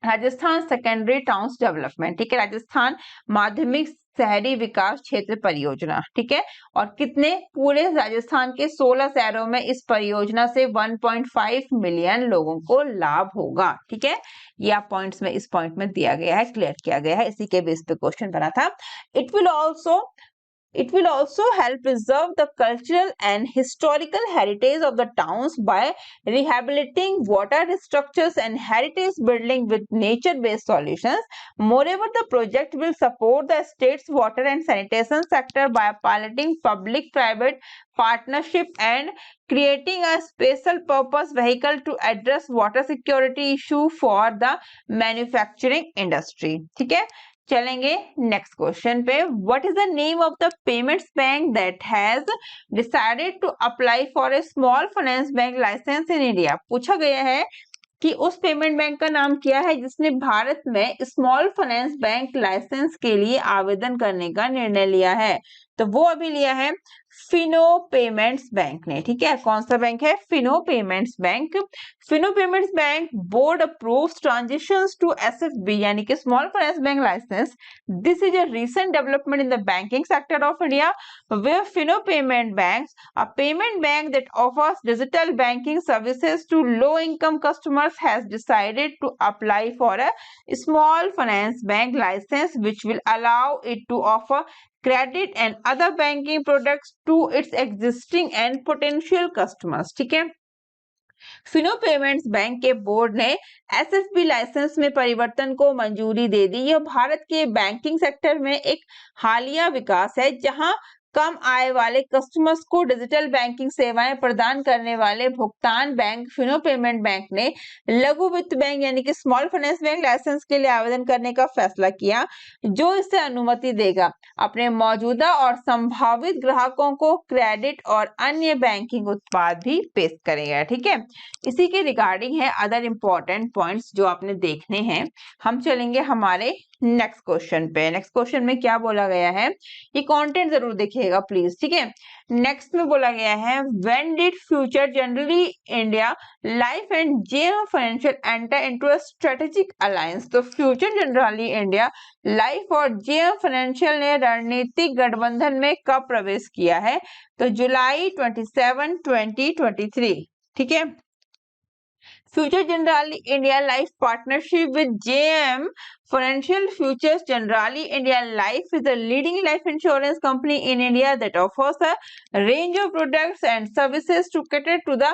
राजस्थान सेकेंडरी टाउन्स डेवलपमेंट। ठीक है, राजस्थान माध्यमिक शहरी विकास क्षेत्र परियोजना। ठीक है, और कितने, पूरे राजस्थान के 16 शहरों में इस परियोजना से 1.5 मिलियन लोगों को लाभ होगा। ठीक है, यह पॉइंट्स में इस पॉइंट में दिया गया है, क्लियर किया गया है, इसी के बेस पे क्वेश्चन बना था। It will also help preserve the cultural and historical heritage of the towns by rehabilitating water structures and heritage building with nature-based solutions. Moreover, the project will support the state's water and sanitation sector by piloting public-private partnership and creating a special purpose vehicle to address water security issue for the manufacturing industry. ठीक है, चलेंगे next question पे। What is the name of the payments bank that has decided to apply for a small finance bank license in India. पूछा गया है कि उस payment bank का नाम क्या है जिसने भारत में स्मॉल फाइनेंस बैंक लाइसेंस के लिए आवेदन करने का निर्णय लिया है। तो वो अभी लिया है फिनो पेमेंट्स बैंक ने। ठीक है, कौन सा बैंक है, Fino payments bank. Fino payments bank board approves transitions to SFB यानी कि small finance bank license. This is a recent development in the banking sector of India where Fino Payment Banks, a payment bank that offers digital banking services to low-income customers, has decided to apply for a small finance bank license, which will allow it to offer credit and other banking products to its existing and potential customers. ठीक है, Fino payments bank के board ने SFB licence में परिवर्तन को मंजूरी दे दी। यह भारत के बैंकिंग सेक्टर में एक हालिया विकास है जहां कम आय वाले कस्टमर्स को डिजिटल बैंकिंग सेवाएं प्रदान करने वाले भुगतान बैंक फिनो पेमेंट बैंक ने लघु वित्त बैंक यानी कि स्मॉल फाइनेंस बैंक लाइसेंस के लिए आवेदन करने का फैसला किया, जो इसे अनुमति देगा अपने मौजूदा और संभावित ग्राहकों को क्रेडिट और अन्य बैंकिंग उत्पाद भी पेश करेगा। ठीक है, इसी के रिगार्डिंग है अदर इंपॉर्टेंट पॉइंट्स जो आपने देखने हैं। हम चलेंगे हमारे नेक्स्ट क्वेश्चन पे। नेक्स्ट क्वेश्चन में क्या बोला गया है, ये कंटेंट जरूर देखिए। लिखिएगा प्लीज, ठीक है। नेक्स्ट में बोला गया है when did future generally India life and JM financial enter into a strategic alliance. तो फ्यूचर जनरली इंडिया लाइफ और जेएम फाइनेंशियल ने रणनीतिक गठबंधन में कब प्रवेश किया है? तो जुलाई 27, 2023, ठीक है। Future Generali India Life partnership with JM Financial Futures Generali India Life is a leading life insurance company in India that offers a range of products and services to cater to the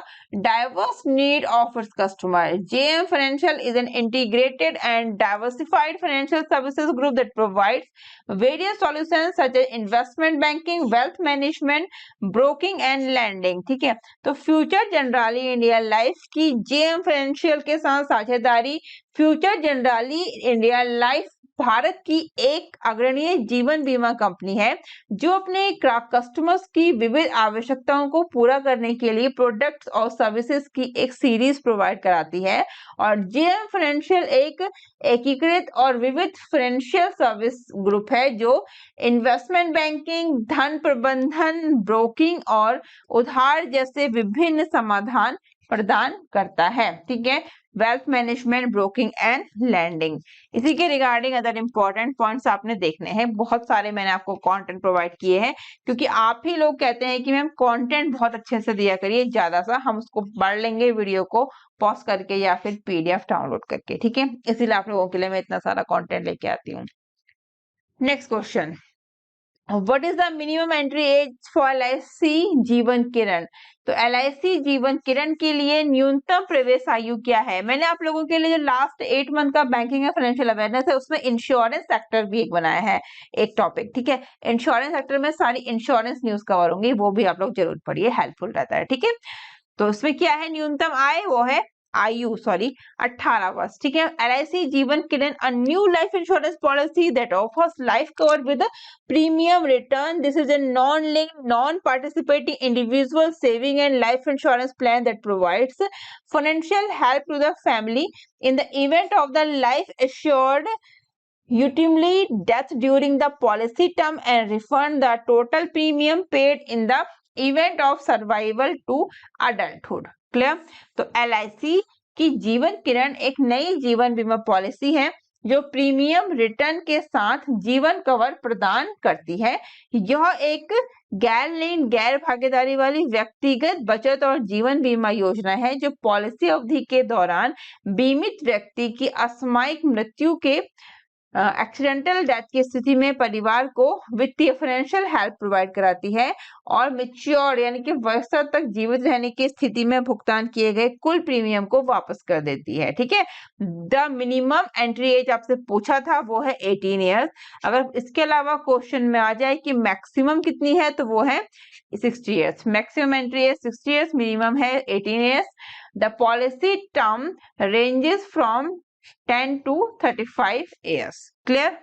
diverse need of its customers. JM Financial is an integrated and diversified financial services group that provides various solutions such as investment banking, wealth management, broking and lending, ठीक है। तो future generally India life की JM financial के साथ साझेदारी। Future generally India life Bharat की एक अग्रणीय जीवन बीमा कंपनी है जो अपने कस्टमर्स की विविध आवश्यकताओं को पूरा करने के लिए प्रोडक्ट्स और सर्विसेज की एक सीरीज प्रोवाइड कराती है। और जेएम फाइनेंशियल एक एकीकृत और विविध फाइनेंशियल सर्विस ग्रुप है जो इन्वेस्टमेंट बैंकिंग, धन प्रबंधन, ब्रोकिंग और उधार जैसे विभिन्न समाधान प्रदान करता है, ठीक है। Wealth management, broking and lending. इसी के रिगार्डिंग अदर इंपॉर्टेंट पॉइंट्स आपने देखने हैं। बहुत सारे मैंने आपको कंटेंट प्रोवाइड किए हैं क्योंकि आप ही लोग कहते हैं कि मैम कंटेंट बहुत अच्छे से दिया करिए, ज्यादा सा हम उसको पढ़ लेंगे वीडियो को पॉज करके या फिर पीडीएफ डाउनलोड करके, ठीक है। इसीलिए आप लोगों के लिए मैं इतना सारा कंटेंट लेके आती हूँ। Next question, what is the minimum entry age for LIC Jeevan Kiran? तो एलआईसी जीवन किरण के लिए न्यूनतम प्रवेश आयु क्या है? मैंने आप लोगों के लिए जो लास्ट 8 मंथ का बैंकिंग एंड फाइनेंशियल अवेयरनेस है उसमें इंश्योरेंस सेक्टर भी एक बनाया है, एक टॉपिक, ठीक है। इंश्योरेंस सेक्टर में सारी इंश्योरेंस न्यूज कवर होंगी, वो भी आप लोग जरूर पढ़िए, हेल्पफुल रहता है, ठीक है। तो उसमें क्या है न्यूनतम आय, वो है आयु 18 वर्ष, ठीक है। LIC Jeevan Kiran a new life insurance policy that offers life cover with premium return. This is a non-linked, non-participating individual saving and life insurance plan that provides financial help to the family in the event of the life assured ultimately death during the policy term and refund the total premium paid in the event of survival to adulthood। Clear? तो LIC की जीवन किरण एक नई जीवन बीमा policy है जो premium return के साथ जीवन कवर प्रदान करती है। यह एक गैर लिंक्ड, गैर भागीदारी वाली व्यक्तिगत बचत और जीवन बीमा योजना है जो पॉलिसी अवधि के दौरान बीमित व्यक्ति की असामयिक मृत्यु के एक्सीडेंटल डेथ की स्थिति में परिवार को वित्तीय फाइनेंशियल हेल्प प्रोवाइड कराती है और मैच्योर यानी कि वर्षों तक जीवित रहने की स्थिति में भुगतान किए गए कुल प्रीमियम को वापस कर देती है, ठीक है। द मिनिमम एंट्री एज आपसे पूछा था वो है 18 ईयर्स। अगर इसके अलावा क्वेश्चन में आ जाए कि मैक्सिमम कितनी है तो वो है 60 years. Maximum entry age 60 years, minimum है 18 years. The policy term ranges from 10 to 35 years। Clear?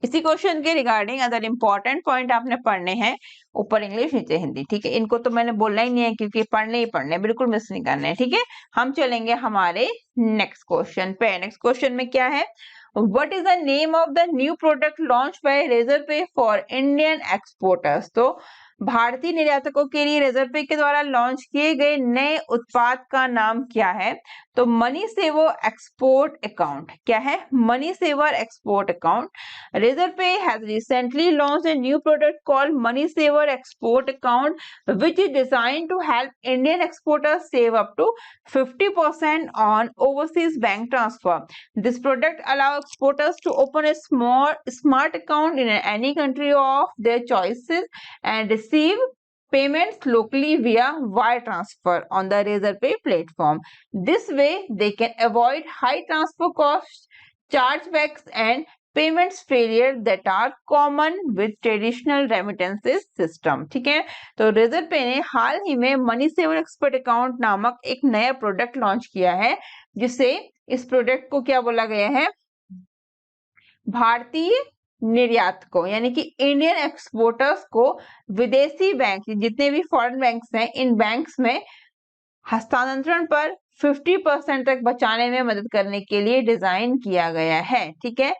इसी क्वेश्चन के रिगार्डिंग अदर इंपॉर्टेंट पॉइंट आपने पढ़ने हैं, ऊपर इंग्लिश नीचे हिंदी, ठीक है। इनको तो मैंने बोलना ही नहीं है क्योंकि पढ़ने ही पढ़ने, बिल्कुल मिस नहीं करने, ठीक है। हम चलेंगे हमारे नेक्स्ट क्वेश्चन पे। नेक्स्ट क्वेश्चन में क्या है? What is the name of the new product launched by Razorpay for Indian exporters? तो भारतीय निर्यातकों के लिए रेजरपे के द्वारा लॉन्च किए गए नए उत्पाद का नाम क्या है? तो मनी सेवर एक्सपोर्ट अकाउंट। क्या है? Money saver export account. Razorpay has recently launched a new product called Money Saver Export Account, which is designed to help Indian exporters save up to 50% on overseas bank transfer. This product allows exporters to open a smart account in any country of their choices and receive payments locally via wire transfer on the Razorpay platform. This way, they can avoid high transfer costs, chargebacks, and payments failure that are common with traditional remittances system। ठीक है, तो Razorpay ने हाल ही में money saver expert account नामक एक नया product launch किया है, जिसे इस प्रोडक्ट को क्या बोला गया है? भारतीय निर्यातकों यानी कि इंडियन एक्सपोर्टर्स को विदेशी बैंक, जितने भी फॉरेन बैंक्स हैं, इन बैंक्स में हस्तांतरण पर 50% तक बचाने में मदद करने के लिए डिजाइन किया गया है। ठीक है,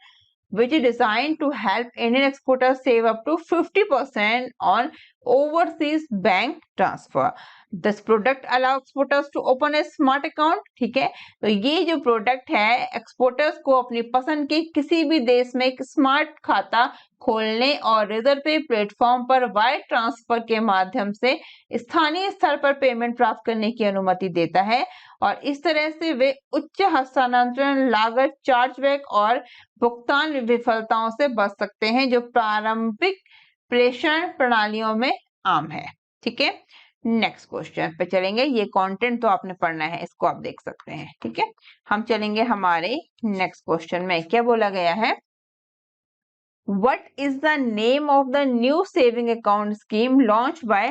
which is designed to help Indian exporters save up to 50% on overseas bank transfer. This product allows exporters to open a smart account. ठीक है, तो ये जो प्रोडक्ट है एक्सपोर्टर्स को अपनी पसंद के किसी भी देश में एक स्मार्ट खाता खोलने और रिजर्व पे प्लेटफॉर्म पर वायर ट्रांसफर के माध्यम से स्थानीय स्तर पर पेमेंट प्राप्त करने की अनुमति देता है और इस तरह से वे उच्च हस्तांतरण लागत, चार्जबैक और भुगतान विफलताओं से बच सकते हैं जो प्रारंभिक प्रेषण प्रणालियों में आम है। ठीक है, नेक्स्ट क्वेश्चन पे चलेंगे। ये कंटेंट तो आपने पढ़ना है, इसको आप देख सकते हैं। ठीक है, हम चलेंगे हमारे नेक्स्ट क्वेश्चन में। क्या बोला गया है? What is the name of the new saving account scheme launched by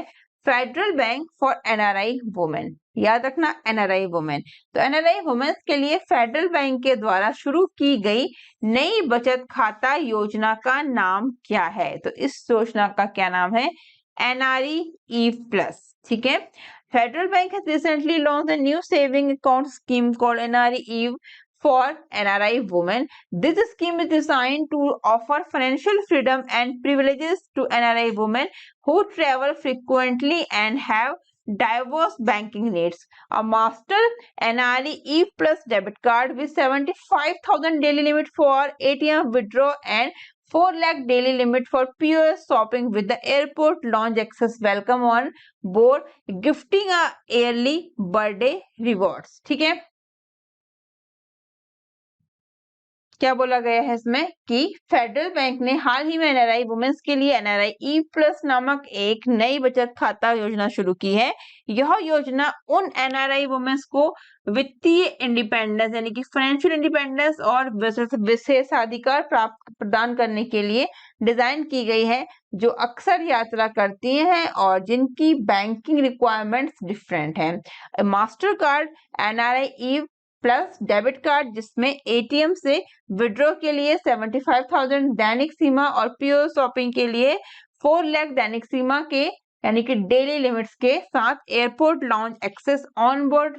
federal bank for NRI women? याद रखना, एनआरआई वुमेन। तो एनआरआई वुमेन के लिए फेडरल बैंक के द्वारा शुरू की गई नई बचत खाता योजना का नाम क्या है? तो इस योजना का क्या नाम है? NRE eve plus. ठीक है, federal bank has recently launched a new saving account scheme called NRE Eve for NRI women. This scheme is designed to offer financial freedom and privileges to NRI women who travel frequently and have diverse banking needs. A master NRE Eve Plus debit card with 75,000 daily limit for ATM withdrawal and 4 lakh daily limit for POS shopping with the airport lounge access welcome on board, gifting a yearly birthday rewards. ठीक है, क्या बोला गया है इसमें कि federal bank ने हाल ही में एनआरआई वुमेन्स के लिए एनआरआई ई प्लस नामक एक नई बचत खाता योजना शुरू की है। यह योजना उन एनआरआई वुमेन्स को वित्तीय इंडिपेंडेंस यानी कि फाइनेंशियल इंडिपेंडेंस और विशेषाधिकार प्राप्त प्रदान करने के लिए डिजाइन की गई है जो अक्सर यात्रा करती हैं और जिनकी बैंकिंग रिक्वायरमेंट्स डिफरेंट हैं। Master card NRI E plus debit card जिसमें एटीएम से विड्रॉ के लिए 75,000 दैनिक सीमा और पीओएस शॉपिंग के लिए 4 लाख दैनिक सीमा के यानी कि डेली लिमिट्स के साथ airport lounge access, on board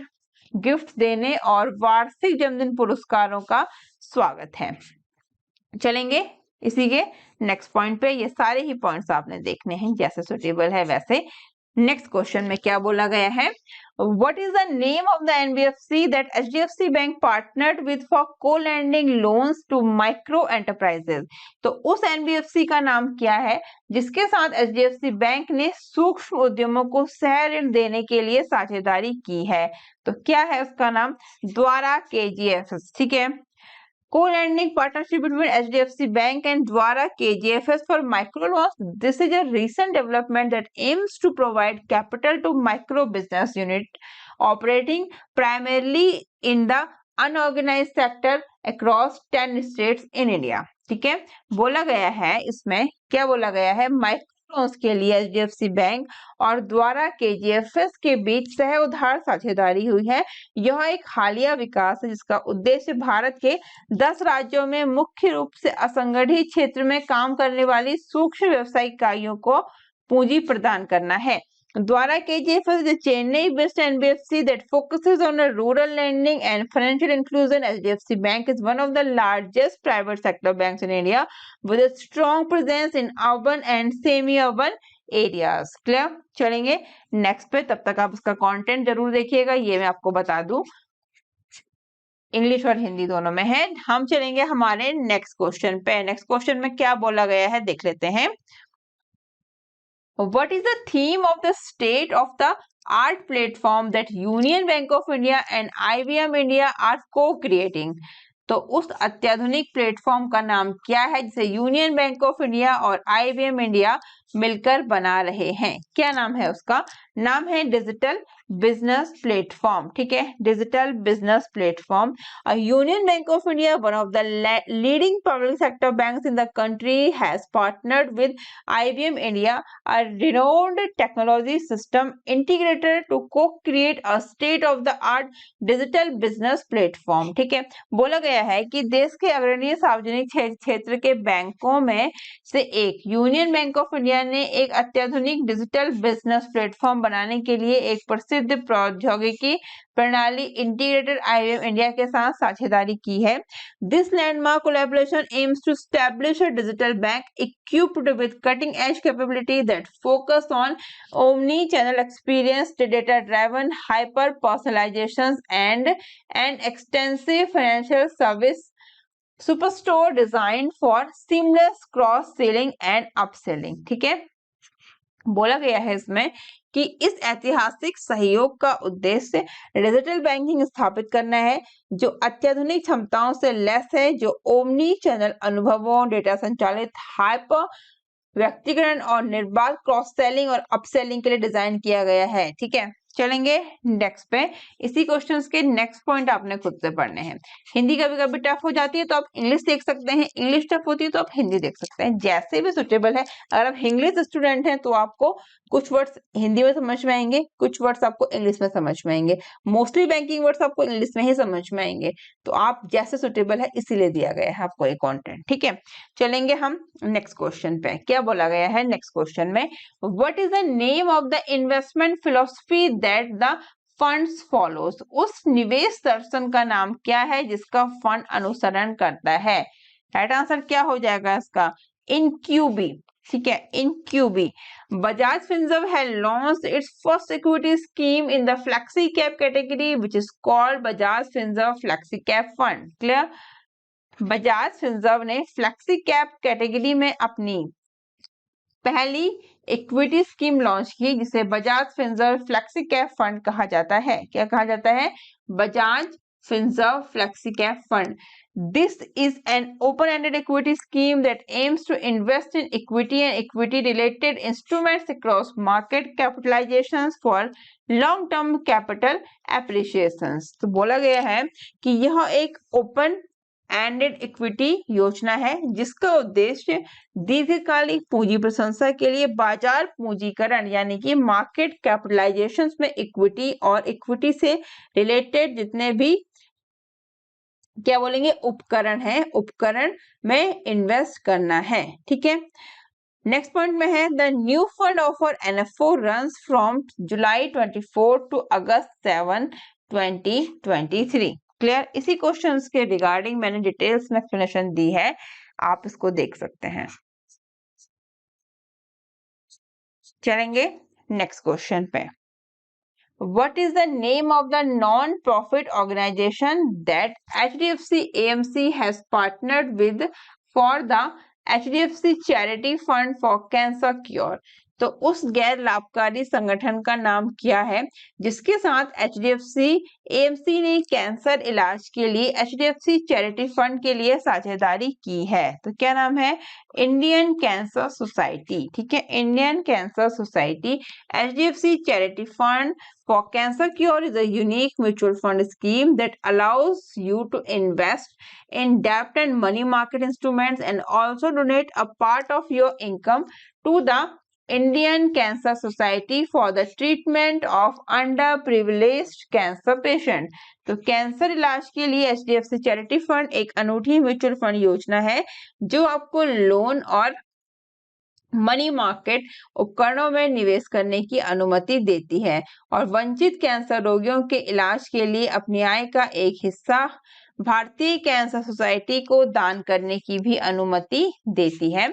gift देने और वार्षिक जन्मदिन पुरस्कारों का स्वागत है। चलेंगे इसी के नेक्स्ट पॉइंट पे। ये सारे ही पॉइंट्स आपने देखने हैं, जैसे सुटेबल है वैसे। नेक्स्ट क्वेश्चन में क्या बोला गया है? What is the name of the NBFC that HDFC Bank partnered with for co-lending loans to micro enterprises? तो उस NBFC का नाम क्या है जिसके साथ HDFC बैंक ने सूक्ष्म उद्यमों को सह ऋण देने के लिए साझेदारी की है? तो क्या है उसका नाम? द्वारा KGFS। ठीक है, co-lending partnership between HDFC Bank and Dwara KGFS for micro loans. This is a recent development that aims to provide capital to micro business unit operating primarily in the unorganized sector across 10 states in India. ठीक है, बोला गया है इसमें, क्या बोला गया है? माइक्रो लोन्स के लिए एचडीएफसी बैंक और द्वारा केजीएफएस के बीच सह उधार साझेदारी हुई है। यह एक हालिया विकास है जिसका उद्देश्य भारत के 10 राज्यों में मुख्य रूप से असंगठित क्षेत्र में काम करने वाली सूक्ष्म व्यवसायिक इकाइयों को पूंजी प्रदान करना है। Dwara KGFS is a Chennai-based NBFC that focuses on rural lending and financial inclusion. HDFC Bank is one of the largest private sector banks in India with a strong presence in urban and semi-urban areas. Clear? चलेंगे next पे, तब तक आप उसका content जरूर देखिएगा। ये मैं आपको बता दूं इंग्लिश और हिंदी दोनों में है। हम चलेंगे हमारे नेक्स्ट क्वेश्चन पे। नेक्स्ट क्वेश्चन में क्या बोला गया है देख लेते हैं। What is the theme of the state of the art platform that Union Bank of India and IBM India are co-creating? तो उस अत्याधुनिक प्लेटफॉर्म का नाम क्या है जिसे यूनियन बैंक ऑफ इंडिया और IBM इंडिया मिलकर बना रहे हैं? क्या नाम है उसका? नाम है डिजिटल बिजनेस प्लेटफॉर्म। ठीक है, digital business platform. Union bank of India, one of the leading public sector banks in the country, has partnered with IBM India, a renowned technology system integrator, to co-create a state of the art digital business platform. ठीक है, बोला गया है कि देश के अग्रणी सार्वजनिक क्षेत्र के बैंकों में से एक union bank of India India ने एक अत्याधुनिक डिजिटल बिजनेस प्लेटफॉर्म बनाने के लिए एक प्रसिद्ध प्रौद्योगिकी प्रणाली इंटीग्रेटेड IBM इंडिया के साथ साझेदारी की है। This landmark collaboration aims to establish a digital bank equipped with cutting edge capability that focus on omni channel experience, data driven hyper personalizations and extensive financial service superstore design for seamless cross selling and upselling. ठीक है, बोला गया है इसमें कि इस ऐतिहासिक सहयोग का उद्देश्य डिजिटल बैंकिंग स्थापित करना है जो अत्याधुनिक क्षमताओं से लैस है, जो ओमनी चैनल अनुभवों, डेटा संचालित हाइपर व्यक्तिगत और निर्बाध क्रॉस सेलिंग और अपसेलिंग के लिए डिजाइन किया गया है। ठीक है, चलेंगे नेक्स्ट पे। इसी क्वेश्चंस के नेक्स्ट पॉइंट आपने खुद से पढ़ने हैं। हिंदी कभी कभी टफ हो जाती है तो आप इंग्लिश देख सकते हैं, इंग्लिश टफ होती है तो आप हिंदी देख सकते हैं, जैसे भी सुटेबल है। अगर आप इंग्लिश स्टूडेंट हैं तो आपको कुछ वर्ड्स हिंदी में समझ में आएंगे, कुछ वर्ड्स आपको इंग्लिश में समझ में आएंगे, मोस्टली बैंकिंग वर्ड्स आपको इंग्लिश में ही समझ में आएंगे। तो आप जैसे सुटेबल है इसीलिए दिया गया है आपको ये कंटेंट। ठीक है, चलेंगे हम नेक्स्ट क्वेश्चन पे। क्या बोला गया है नेक्स्ट क्वेश्चन में, what is the name of the investment philosophy that the funds follows. उस निवेश दर्शन का नाम क्या है जिसका फंड अनुसरण करता है। राइट आंसर क्या हो जाएगा इसका, इनक्यूबी। ठीक है, इनक्यूबी। Bajaj Finserv has launched its first equity scheme in the flexi cap category which is called Bajaj Finserv flexi cap fund. Clear, Bajaj Finserv ने फ्लेक्सी कैप कैटेगरी में अपनी पहली इक्विटी स्कीम लॉन्च की जिसे Bajaj Finserv flexi cap fund कहा जाता है। क्या कहा जाता है, Bajaj Finserv flexi cap fund. This is an open-ended equity scheme that aims to invest in equity and equity-related instruments across market capitalizations for long-term capital appreciations। तो बोला गया है कि यह एक ओपन एंडेड इक्विटी योजना है जिसका उद्देश्य दीर्घकालिक पूंजी प्रशंसा के लिए बाजार पूंजीकरण यानी कि मार्केट कैपिटलाइजेशंस में इक्विटी और इक्विटी से रिलेटेड जितने भी क्या बोलेंगे उपकरण है, उपकरण में इन्वेस्ट करना है। ठीक है, नेक्स्ट पॉइंट में है the new fund offer NFO runs from July 24 to August 7, 2023। Clear, इसी क्वेश्चंस के रिगार्डिंग मैंने डिटेल्स में एक्सप्लेनेशन दी है, आप इसको देख सकते हैं। चलेंगे नेक्स्ट क्वेश्चन पे। What is the name of the non-profit organization that HDFC AMC has partnered with for the HDFC Charity Fund for Cancer Cure? तो उस गैर लाभकारी संगठन का नाम क्या है जिसके साथ HDFC AMC ने कैंसर इलाज के लिए HDFC चैरिटी फंड के लिए साझेदारी की है। तो क्या नाम है, इंडियन कैंसर सोसाइटी। ठीक है, Indian cancer society. HDFC charity fund for Cancer Cure is a unique mutual fund scheme that allows you to invest in debt and money market instruments and also donate a part of your income to the Indian Cancer Society for the treatment of underprivileged cancer patient। तो cancer इलाज के लिए HDFC charity fund एक अनूठी mutual fund योजना है जो आपको लोन और मनी मार्केट उपकरणों में निवेश करने की अनुमति देती है और वंचित कैंसर रोगियों के इलाज के लिए अपनी आय का एक हिस्सा भारतीय कैंसर सोसाइटी को दान करने की भी अनुमति देती है।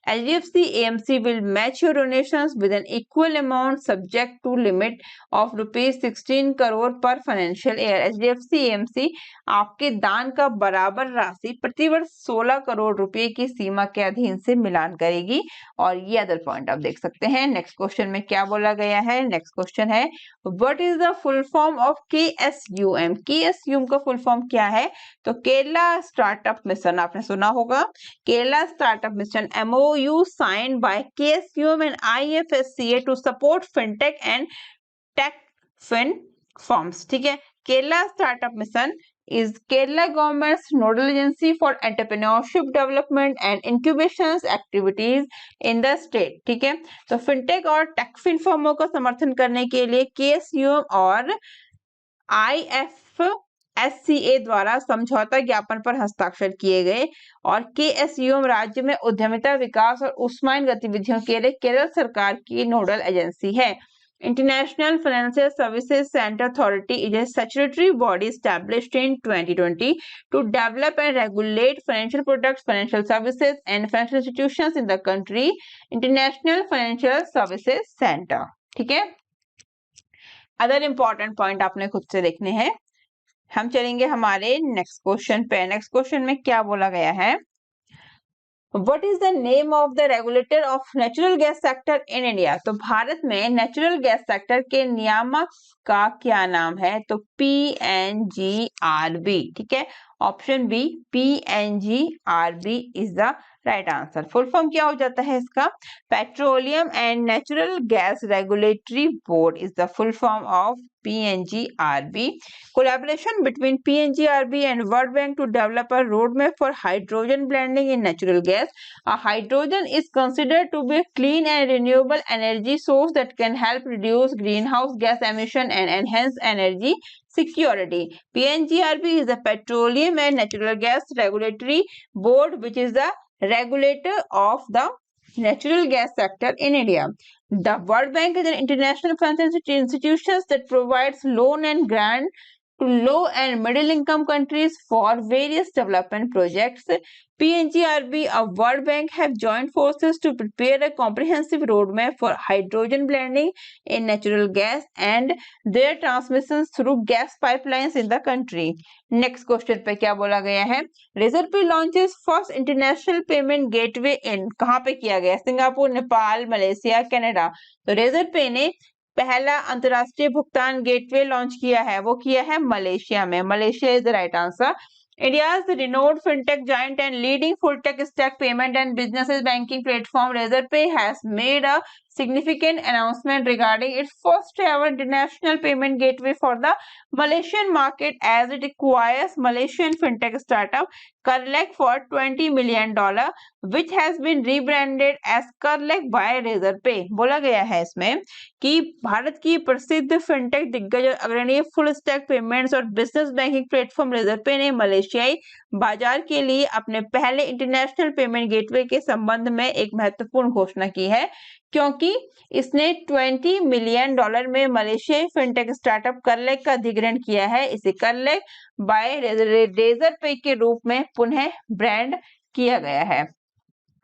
HDFC AMC will match your donations with an equal amount subject to limit of ₹16 crore पर फाइनेंशियल ईयर। HDFC AMC आपके दान का बराबर राशि प्रतिवर्ष 16 करोड़ रुपए की सीमा के अधीन से मिलान करेगी। और ये अदर पॉइंट आप देख सकते हैं। नेक्स्ट क्वेश्चन में क्या बोला गया है, नेक्स्ट क्वेश्चन है what is the full form of KSUM। KSUM का फुल फॉर्म क्या है, तो केरला स्टार्टअप मिशन। आपने सुना होगा Kerala startup mission MOU signed by KSUM and IFSCA to support fintech and tech fin firms। ठीक है, Kerala startup mission is Kerala government's nodal agency for entrepreneurship development and incubations activities in the state। ठीक है, तो fintech और टेकफिन फर्मों को समर्थन करने के लिए KSUM और IFSCA SCA द्वारा समझौता ज्ञापन पर हस्ताक्षर किए गए। और KSUM राज्य में उद्यमिता विकास और उष्मायन गतिविधियों के लिए केरल सरकार की नोडल एजेंसी है। International Financial Services Center Authority is a statutory body established in 2020 to develop and regulate financial products, financial services, and financial institutions in the country. International Financial Services Center. ठीक है, other important point आपने खुद से देखने हैं। हम चलेंगे हमारे नेक्स्ट क्वेश्चन पे। नेक्स्ट क्वेश्चन में क्या बोला गया है, What is the name of the regulator of natural gas sector in India? तो भारत में नेचुरल गैस सेक्टर के नियामक का क्या नाम है? तो PNGRB। ठीक है, option B PNGRB is the right answer. Full form क्या हो जाता है इसका? Petroleum and natural gas regulatory board is the full form of PNGRB. Collaboration between PNGRB and World Bank to develop a roadmap for hydrogen blending in natural gas. Hydrogen is considered to be a clean and renewable energy source that can help reduce greenhouse gas emission and enhance energy security. PNGRB is the Petroleum and Natural Gas Regulatory Board, which is the regulator of the natural gas sector in India. The World Bank is an international financial institution that provides loan and grant to low and middle income countries for various development projects. PNGRB and World Bank have joined forces to prepare a comprehensive roadmap for hydrogen blending in natural gas and their transmissions through gas pipelines in the country. Next question पे क्या बोला गया है? Razorpay launches first international payment gateway in, कहाँ पे किया गया? Singapore, Nepal, Malaysia, Canada. तो Razorpay ने पहला अंतरराष्ट्रीय भुगतान गेटवे लॉन्च किया है, वो किया है मलेशिया में। Malaysia is the right answer. India's renowned fintech giant and leading full-tech stack payment and businesses banking platform Razorpay has made a significant announcement regarding its first-ever international payment gateway for the Malaysian market, as it acquires Malaysian fintech startup Kerlek for $20 million, which has been rebranded as Kerlek by Razorpay. बोला गया है इसमें कि भारत की प्रसिद्ध fintech दिग्गज अग्रणी full stack payments और बिजनेस बैंकिंग प्लेटफॉर्म रेजरपे ने मलेशियाई बाजार के लिए अपने पहले इंटरनेशनल पेमेंट गेटवे के संबंध में एक महत्वपूर्ण घोषणा की है, क्योंकि इसने $20 मिलियन में मलेशियाई फिनटेक स्टार्टअप करलेक का अधिग्रहण किया है। इसे करलेक बाय रेजरपे के रूप में पुनः ब्रांड किया गया है।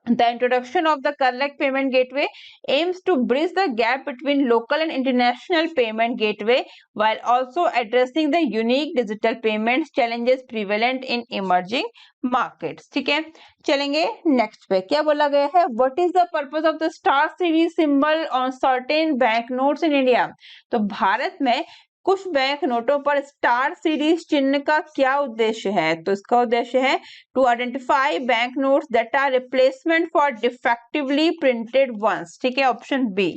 The introduction of the Kerlek payment gateway aims to bridge the gap between local and international payment gateway while also addressing the unique digital payments challenges prevalent in emerging markets. ठीक है, चलेंगे next पे। क्या बोला गया है? What is the purpose of the star series symbol on certain bank notes in India? तो भारत में कुछ बैंक नोटों पर स्टार सीरीज चिन्ह का क्या उद्देश्य है? तो इसका उद्देश्य है to identify bank notes that are replacement for defectively printed ones. ठीक है, ऑप्शन बी।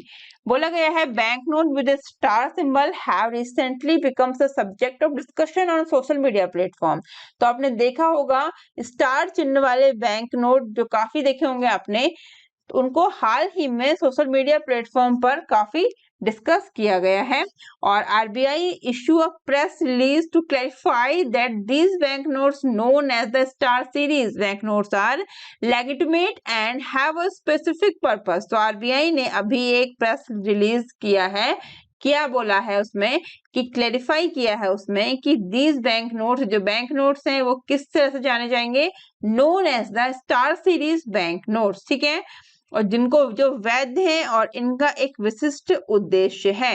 बोला गया है bank note with star symbol have recently becomes the subject of discussion on social media platform. तो आपने देखा होगा स्टार चिन्ह वाले बैंक नोट जो काफी देखे होंगे आपने, तो उनको हाल ही में सोशल मीडिया प्लेटफॉर्म पर काफी डिस्कस किया गया है। और RBI issue a press release to clarify that these bank notes known as the star series bank notes are legitimate and have a specific purpose. तो आरबीआई ने अभी एक प्रेस रिलीज किया है, क्या बोला है उसमें कि क्लैरिफाई किया है उसमें कि दीज बैंक नोट्स, जो बैंक नोट्स हैं वो किस तरह से जाने जाएंगे? Known as the star series bank notes. ठीक है, और जिनको जो वैध हैं और इनका एक विशिष्ट उद्देश्य है।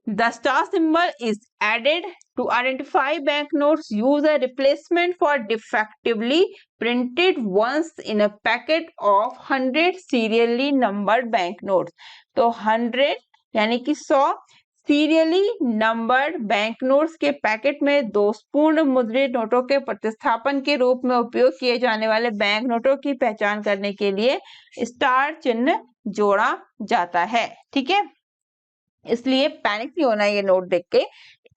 The star symbol is added to identify banknotes use a replacement for defectively printed ones in a packet of 100 serially numbered banknotes. तो 100 यानी कि 100 सीरियली नंबर्ड बैंक नोट्स के पैकेट में दोषपूर्ण मुद्रित नोटों के प्रतिस्थापन के रूप में उपयोग किए जाने वाले बैंक नोटों की पहचान करने के लिए स्टार चिन्ह जोड़ा जाता है। ठीक है, इसलिए पैनिक नहीं होना ये नोट देख के।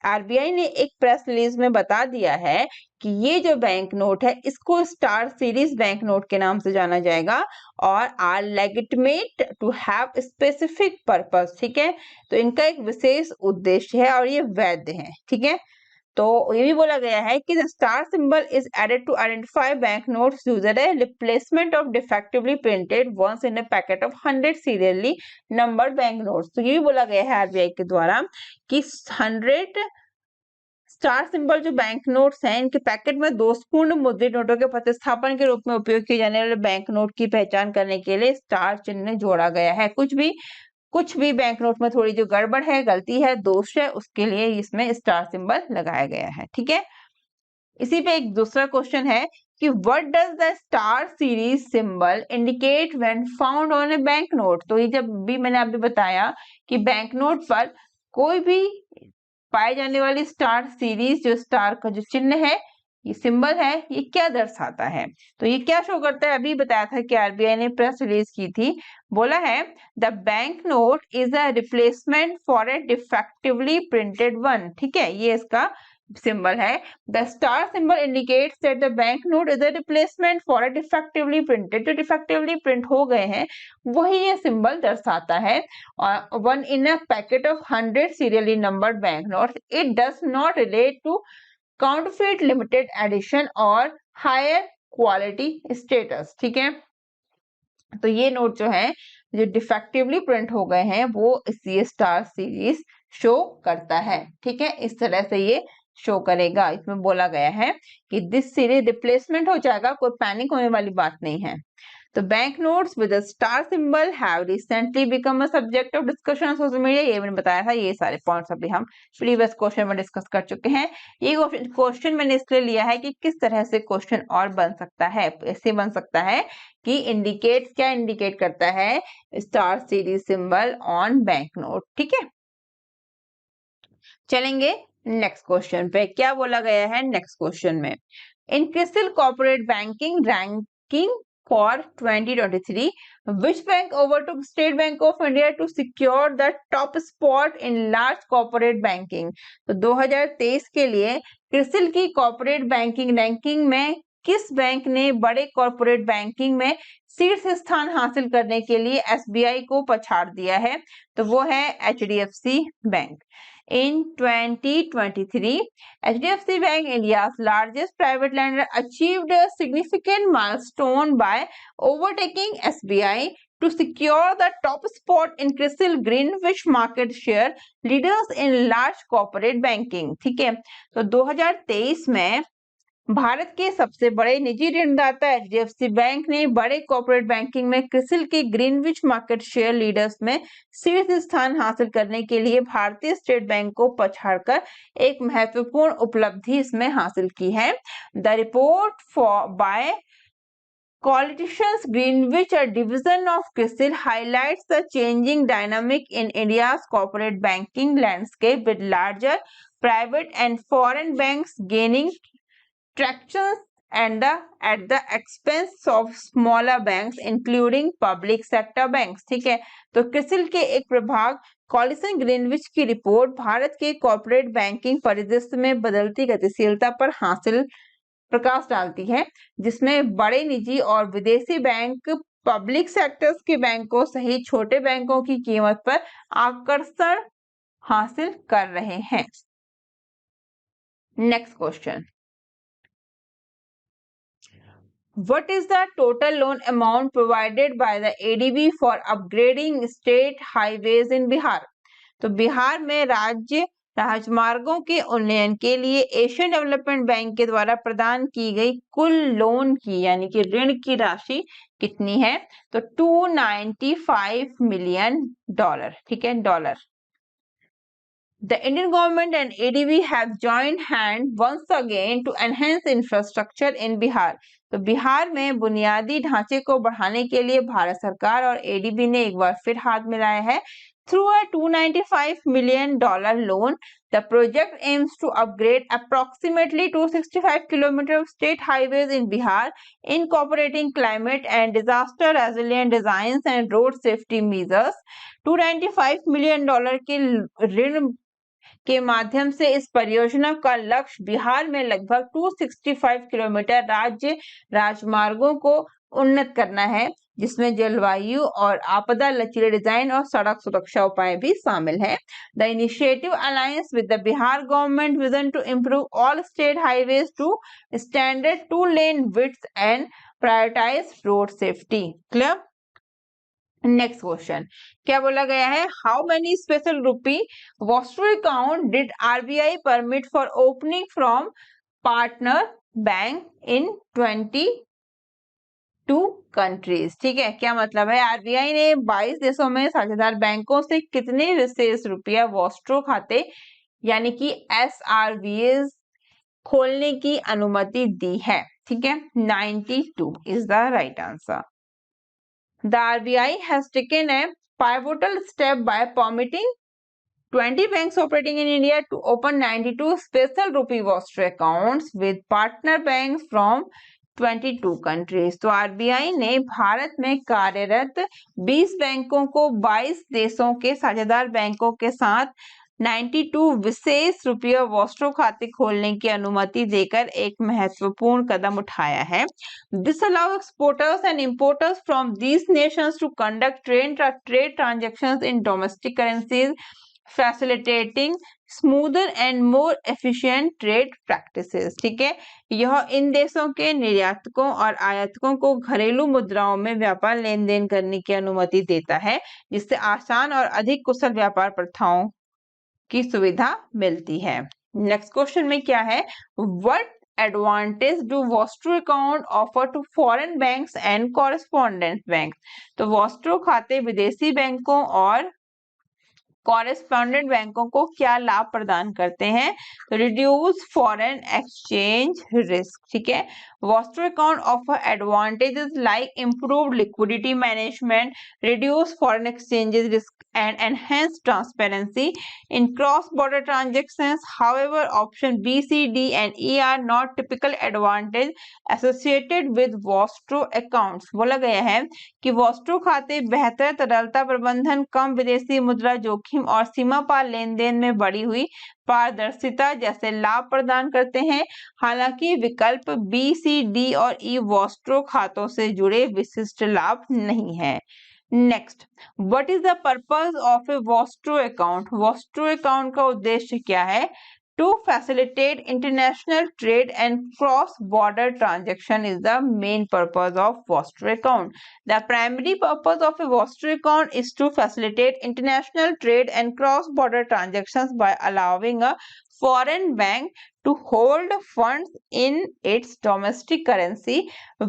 आरबीआई ने एक प्रेस रिलीज में बता दिया है कि ये जो बैंक नोट है इसको स्टार सीरीज बैंक नोट के नाम से जाना जाएगा और are legitimate to have specific purpose. ठीक है, तो इनका एक विशेष उद्देश्य है और ये वैध है। ठीक है, तो ये भी बोला गया है कि the star symbol is added to identify bank notes used as replacement of defectively printed ones in a packet of 100 serially numbered bank notes. तो ये भी बोला गया है आरबीआई के द्वारा कि 100 स्टार सिंबल जो बैंक नोट्स हैं, इनके पैकेट में दोषपूर्ण मुद्रित नोटों के प्रतिस्थापन के रूप में उपयोग किए जाने वाले बैंक नोट की पहचान करने के लिए स्टार चिन्ह जोड़ा गया है। कुछ भी बैंक नोट में थोड़ी जो गड़बड़ है, गलती है, दोष है, उसके लिए इसमें स्टार सिंबल लगाया गया है। ठीक है, इसी पे एक दूसरा क्वेश्चन है कि what does the star series symbol indicate when found on A bank note. तो ये जब भी मैंने अभी बताया कि बैंक नोट पर कोई भी पाए जाने वाली स्टार सीरीज, जो स्टार का जो चिन्ह है, ये सिंबल है, ये क्या दर्शाता है। तो ये क्या शो करता है, अभी बताया था कि आरबीआई ने प्रेस रिलीज की थी, बोला है the bank note is a replacement for a defectively printed one. ठीक है, ये इसका सिंबल है। The star symbol indicates that the bank note is a replacement for a defectively printed. जो डिफेक्टिवली प्रिंट हो गए हैं वही ये सिंबल दर्शाता है। One in a packet of 100 serially numbered bank notes, it does not relate to counterfeit, limited edition और higher quality status. ठीक है, तो ये नोट जो है जो डिफेक्टिवली प्रिंट हो गए हैं वो इसी स्टार सीरीज शो करता है। ठीक है, इस तरह से ये शो करेगा। इसमें बोला गया है कि दिस सीरीज रिप्लेसमेंट हो जाएगा, कोई पैनिक होने वाली बात नहीं है। तो bank notes with a star symbol have recently become a subject of discussion on social media. ये मैंने बताया था, ये सारे पॉइंट्स अभी हम प्रीवियस क्वेश्चन में डिस्कस कर चुके हैं। ये क्वेश्चन मैंने इसलिए लिया है कि किस तरह से क्वेश्चन और बन सकता है। ऐसे बन सकता है कि इंडिकेट, क्या इंडिकेट करता है star series symbol on bank note. ठीक है, चलेंगे नेक्स्ट क्वेश्चन पे। क्या बोला गया है नेक्स्ट क्वेश्चन में, in CRISIL corporate banking ranking for 2023, which bank overtook State Bank of India to secure the top spot in large corporate banking। तो 2023 के लिए क्रिसिल की कॉर्पोरेट बैंकिंग रैंकिंग में किस बैंक ने बड़े कॉर्पोरेट बैंकिंग में शीर्ष स्थान हासिल करने के लिए एसबीआई को पछाड़ दिया है। तो वो है HDFC bank. In 2023, HDFC Bank, India's largest private lender, achieved a significant milestone by overtaking SBI to secure the top spot in CRISIL Greenwich market share leaders in large corporate banking। ठीक है, तो 2023 में भारत के सबसे बड़े निजी ऋणदाता HDFC bank ने बड़े कॉर्पोरेट बैंकिंग में क्रिसिल के ग्रीनविच मार्केट शेयर लीडर्स में शीर्ष स्थान हासिल करने के लिए भारतीय स्टेट बैंक को पछाड़कर एक महत्वपूर्ण उपलब्धि इसमें हासिल की है। The report for by Politicians Greenwich, a division of CRISIL, highlights the changing dynamic in India's corporate banking landscape, with larger private and foreign banks gaining traction and at the expense of smaller banks including public sector banks। ठीक है, तो क्रिसिल के एक प्रभाग Collison Greenwich की report Bharat के corporate banking परिदृश्य में बदलती गतिशीलता पर हासिल प्रकाश डालती है, जिसमें बड़े निजी और विदेशी बैंक पब्लिक सेक्टर्स के बैंकों सहित छोटे बैंकों की कीमत पर आकर्षण हासिल कर रहे हैं। Next question, What is the total loan amount provided by the ADB for upgrading state highways in Bihar? तो बिहार में राज्य राजमार्गों के उन्नयन के लिए एशियन डेवलपमेंट बैंक के द्वारा प्रदान की गई कुल लोन की यानी कि ऋण की राशि कितनी है? तो $295 मिलियन। ठीक है, dollar. The Indian government and ADB have joined hand once again to enhance infrastructure in Bihar। तो बिहार में बुनियादी ढांचे को बढ़ाने के लिए भारत सरकार और एडीबी ने एक बार फिर हाथ मिलाया है। Through a $295 million loan, the project aims to upgrade approximately 265 kilometers of state highways in Bihar, incorporating climate and disaster resilient designs and road safety measures। $295 million के ऋण के माध्यम से इस परियोजना का लक्ष्य बिहार में लगभग 265 किलोमीटर राज्य राजमार्गों को उन्नत करना है, जिसमें जलवायु और आपदा लचीले डिजाइन और सड़क सुरक्षा उपाय भी शामिल है। The initiative alliance with the Bihar government vision to improve all state highways to standard 2-lane width and prioritize road safety. Clear? Next question क्या बोला गया है? How many special rupee vostro account did RBI permit for opening from partner bank in 22 countries? ठीक है, क्या मतलब है? RBI ने 22 देशों में साझेदार बैंकों से कितने विशेष रुपया वॉस्ट्रो खाते यानी कि एसआरवीएस खोलने की अनुमति दी है? ठीक है, 92 is the right answer. The RBI has taken a pivotal step by permitting 20 banks operating in India to open 92 special rupee Vostro accounts with partner banks from 22 countries. तो आरबीआई ने भारत में कार्यरत 20 बैंकों को 22 देशों के साझेदार बैंकों के साथ 92 विशेष रुपया वॉस्ट्रो खाते खोलने की अनुमति देकर एक महत्वपूर्ण कदम उठाया है. This allows exporters and importers from these nations to conduct trade transactions in domestic currencies, facilitating smoother and more efficient trade practices. ठीक है, यह इन देशों के निर्यातकों और आयातकों को घरेलू मुद्राओं में व्यापार लेन देन करने की अनुमति देता है, जिससे आसान और अधिक कुशल व्यापार प्रथाओं की सुविधा मिलती है. नेक्स्ट क्वेश्चन में क्या है? What advantage do vostro account offer to foreign banks and correspondent bank? तो वॉस्ट्रो खाते विदेशी बैंकों और कॉरेस्पॉन्डेंट बैंकों को क्या लाभ प्रदान करते हैं? Reduce foreign exchange risk. ठीक है, Vostro account offer advantages like improved liquidity management, reduce foreign exchanges risk and enhance transparency in cross-border transactions. However, option B, C, D and E are not typical advantage associated with Vostro accounts. बोला गया है कि Vostro खाते बेहतर तरलता प्रबंधन, कम विदेशी मुद्रा जोखिम और सीमा पार लेन देन में बढ़ी हुई पारदर्शिता जैसे लाभ प्रदान करते हैं. हालांकि विकल्प बी, सी, डी और ई वॉस्ट्रो खातों से जुड़े विशिष्ट लाभ नहीं है. Next, what is the purpose of a vostro account? Vostro account का उद्देश्य क्या है? To facilitate international trade and cross border transaction is the main purpose of vostro account. The primary purpose of a vostro account is to facilitate international trade and cross border transactions by allowing a foreign bank to hold funds in its domestic currency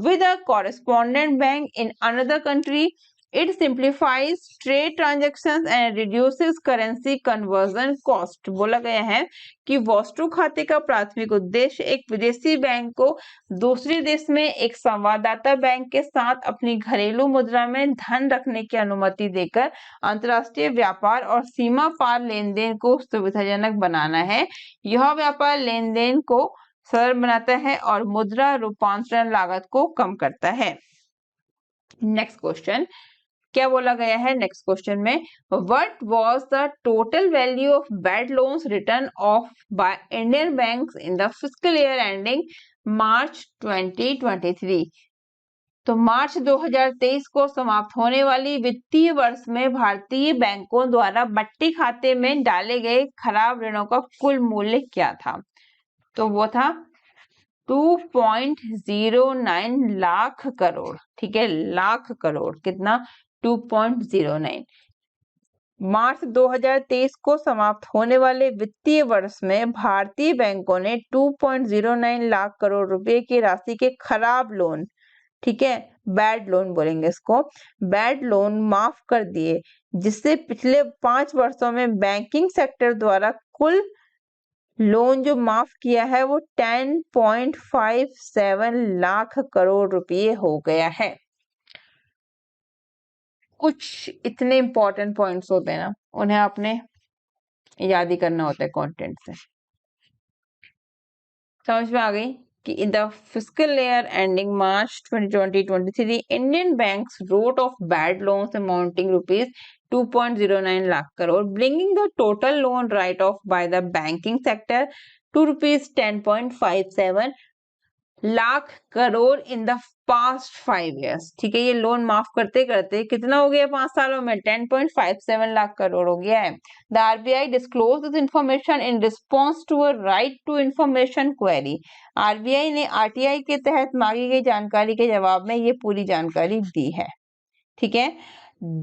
with a correspondent bank in another country. It simplifies trade transactions and reduces currency conversion cost. बोला गया है कि Vostro खाते का प्राथमिक उद्देश्य एक विदेशी बैंक को दूसरे देश में एक संवाददाता बैंक के साथ अपनी घरेलू मुद्रा में धन रखने की अनुमति देकर अंतर्राष्ट्रीय व्यापार और सीमा पार लेन देन को सुविधाजनक बनाना है. यह व्यापार लेन देन को सरल बनाता है और मुद्रा रूपांतरण लागत को कम करता है. नेक्स्ट क्वेश्चन क्या बोला गया है? नेक्स्ट क्वेश्चन में what was the total value of bad loans return of by Indian banks in the fiscal year ending March 2023? तो मार्च 2023 को समाप्त होने वाली वित्तीय वर्ष में भारतीय बैंकों द्वारा बट्टी खाते में डाले गए खराब ऋणों का कुल मूल्य क्या था? तो वो था 2.09 लाख करोड़. ठीक है, लाख करोड़. कितना? 2.09. मार्च 2023 को समाप्त होने वाले वित्तीय वर्ष में भारतीय बैंकों ने 2.09 लाख करोड़ रुपए की राशि के खराब लोन, ठीक है, बैड लोन बोलेंगे इसको, बैड लोन माफ कर दिए, जिससे पिछले 5 वर्षों में बैंकिंग सेक्टर द्वारा कुल लोन जो माफ किया है वो 10.57 लाख करोड़ रुपए हो गया है. कुछ इतने इंपॉर्टेंट पॉइंट्स होते हैं ना, उन्हें आपने याद ही करना होता है कंटेंट से. समझ में आ गई कि in the fiscal year ending March 2023 Indian banks wrote off bad loans amounting rupees 2.09 lakh crore, bringing the total loan write-off by the banking sector to rupees 10.57 lakh crore in the past 5 years, ठीक है। ये loan माफ करते करते कितना हो गया 5 सालों में? 10.57 लाख करोड़ हो गया है। The RBI disclose this information in response to a right to information query. RBI ने आरटीआई के तहत मांगी गई जानकारी के जवाब में ये पूरी जानकारी दी है, ठीक है।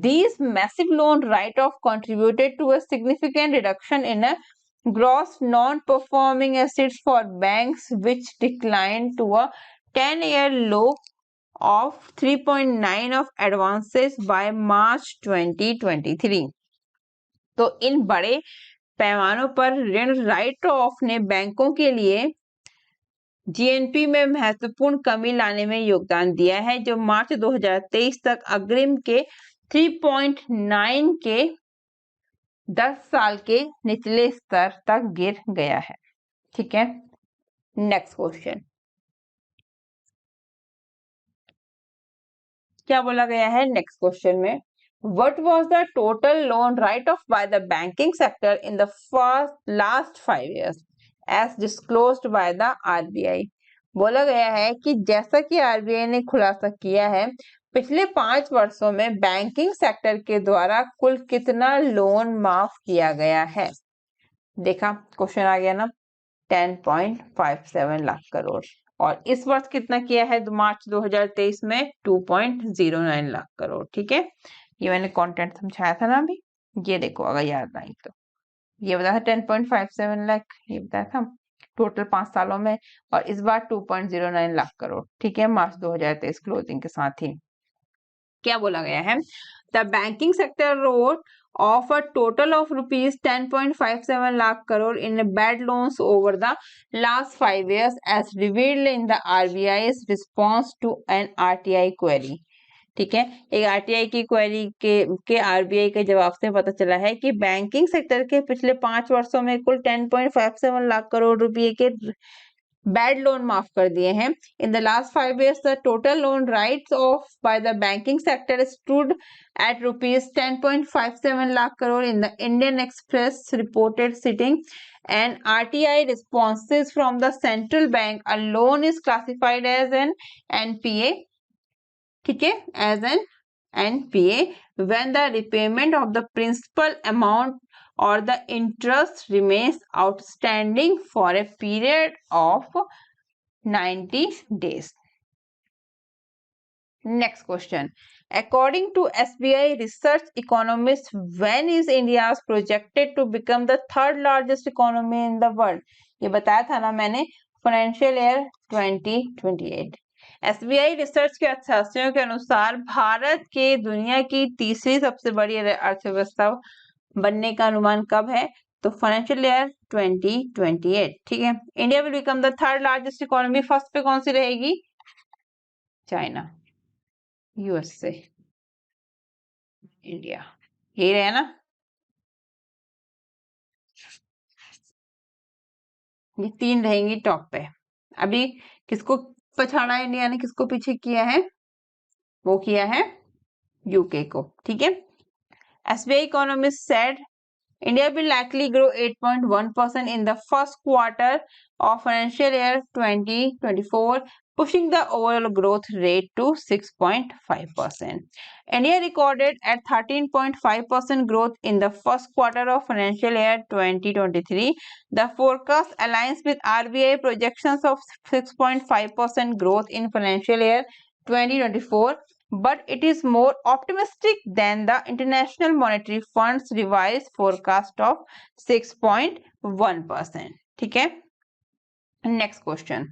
These massive loan write-off contributed to a significant reduction in a gross non-performing assets for banks, which declined to a 10-year low of 3.9 of advances by March 2023। तो इन बड़े पैमानों पर ऋण राइट ऑफ ने बैंकों के लिए जीएनपी में महत्वपूर्ण कमी लाने में योगदान दिया है, जो मार्च 2023 तक अग्रिम के 3.9 के 10 साल के निचले स्तर तक गिर गया है, ठीक है। नेक्स्ट क्वेश्चन क्या बोला गया है नेक्स्ट क्वेश्चन में? What was the total loan write-off by the banking sector in the last 5 years as disclosed by the RBI? बोला गया है कि जैसा कि आरबीआई ने खुलासा किया है, पिछले 5 वर्षों में बैंकिंग सेक्टर के द्वारा कुल कितना लोन माफ किया गया है। देखा क्वेश्चन आ गया ना, 10.57 लाख करोड़, और इस वर्ष कितना किया है मार्च 2023 में? 2.09 लाख करोड़, ठीक है। ये मैंने कंटेंट समझाया था ना अभी, ये देखो अगर याद नहीं तो। ये बताया था 10.57 लाख, ये बताया था टोटल 5 सालों में, और इस बार 2.09 लाख करोड़, ठीक है, मार्च 2023 क्लोजिंग के साथ ही। क्या बोला गया है? The banking sector road of a total of rupees 10.57 lakh crore in bad loans over the last 5 years as revealed in the RBI's response to an RTI query। ठीक है, एक आरटीआई की क्वेरी के आरबीआई के जवाब से पता चला है कि बैंकिंग सेक्टर के पिछले 5 वर्षों में कुल 10.57 लाख करोड़ रुपए के बैड लोन माफ कर दिए हैं। In the last 5 years the total loan rights of by the banking sector stood at rupees 10.57 lakh crore in the Indian Express reported citing and RTI responses from the central bank. A loan is classified as an NPA, ठीक है, as an NPA when the repayment of the principal amount or the interest remains outstanding for a period of 90 days. Next question. According to SBI research economists, when is India projected to become the third largest economy in the world? ये बताया था ना मैंने, financial year 2028। SBI research के अध्ययनों के अनुसार भारत के दुनिया की तीसरी सबसे बड़ी अर्थव्यवस्था बनने का अनुमान कब है? तो फाइनेंशियल ईयर 2028, ठीक है। India will become the third largest economy, first पे कौन सी रहेगी? चाइना, यूएसए, इंडिया, यही रहे ना। ये 3 रहेंगी टॉप पे। अभी किसको पछाड़ा है इंडिया ने, किसको पीछे किया है? वो किया है यूके को, ठीक है। SBI economist said India will likely grow 8.1% in the first quarter of financial year 2024, pushing the overall growth rate to 6.5%. India recorded at 13.5% growth in the first quarter of financial year 2023. The forecast aligns with RBI projections of 6.5% growth in financial year 2024. But it is more optimistic than the International Monetary Fund's revised forecast of 6.1%. ठीक है। Next question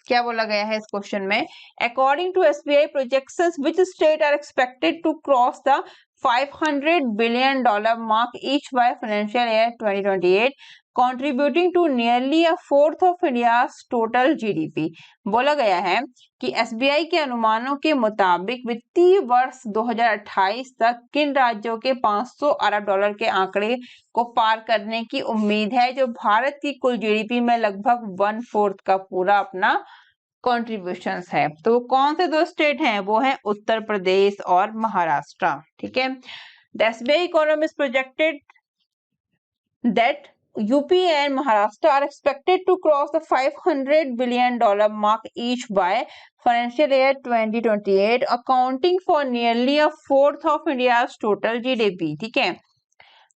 क्या बोला गया है इस question में? According to SBI projections which state are expected to cross the $500 billion mark each by financial year 2028, contributing to nearly a fourth of India's total GDP। बोला गया है कि एसबीआई के अनुमानों के मुताबिक वित्तीय वर्ष 2028 तक किन राज्यों के 500 अरब डॉलर के आंकड़े को पार करने की उम्मीद है, जो भारत की कुल जीडीपी में लगभग 1/4 का पूरा अपना कॉन्ट्रीब्यूशन है। तो कौन से 2 स्टेट हैं? वो है उत्तर प्रदेश और महाराष्ट्र, ठीक है। The SBI economist projected that UP and Maharashtra are expected to cross the $500 billion mark each by financial year 2028, accounting for nearly a fourth of India's total GDP. ठीक है,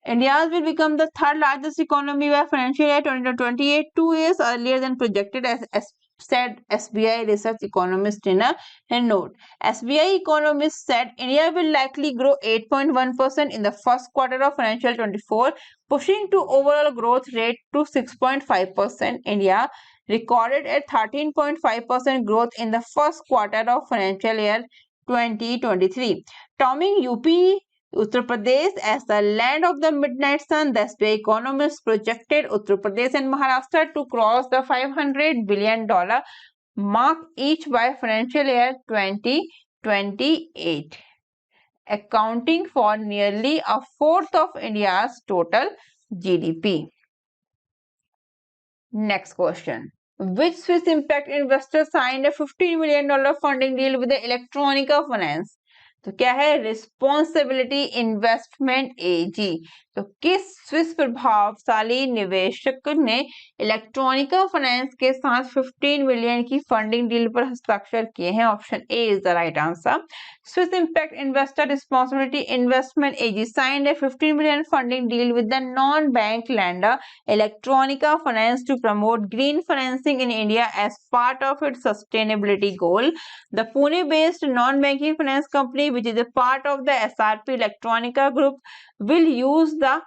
India will become the third largest economy by financial year 2028, 2 years earlier than projected, as said SBI research economist in a note. SBI economists said India will likely grow 8.1% in the first quarter of financial 24, pushing to overall growth rate to 6.5%. India recorded a 13.5% growth in the first quarter of financial year 2023, topping UP Uttar Pradesh as the land of the midnight sun. The SBI economists projected Uttar Pradesh and Maharashtra to cross the $500 billion mark each by financial year 2028, accounting for nearly a fourth of India's total GDP. Next question. Which Swiss impact investor signed a $15 million funding deal with the Electronica Finance? तो क्या है, responsibility investment एजी। तो किस Swiss प्रभावशाली निवेशक ने Electronica finance के साथ 15 मिलियन की फंडिंग डील पर हस्ताक्षर किए हैं? Option A is the right answer. Swiss impact investor responsibility investment AG signed A 15 million funding deal with the non bank lender Electronica Finance to promote green financing in India as part of its sustainability goal. The Pune-based non-banking finance company, which is a part of the SRP Electronica Group, will use the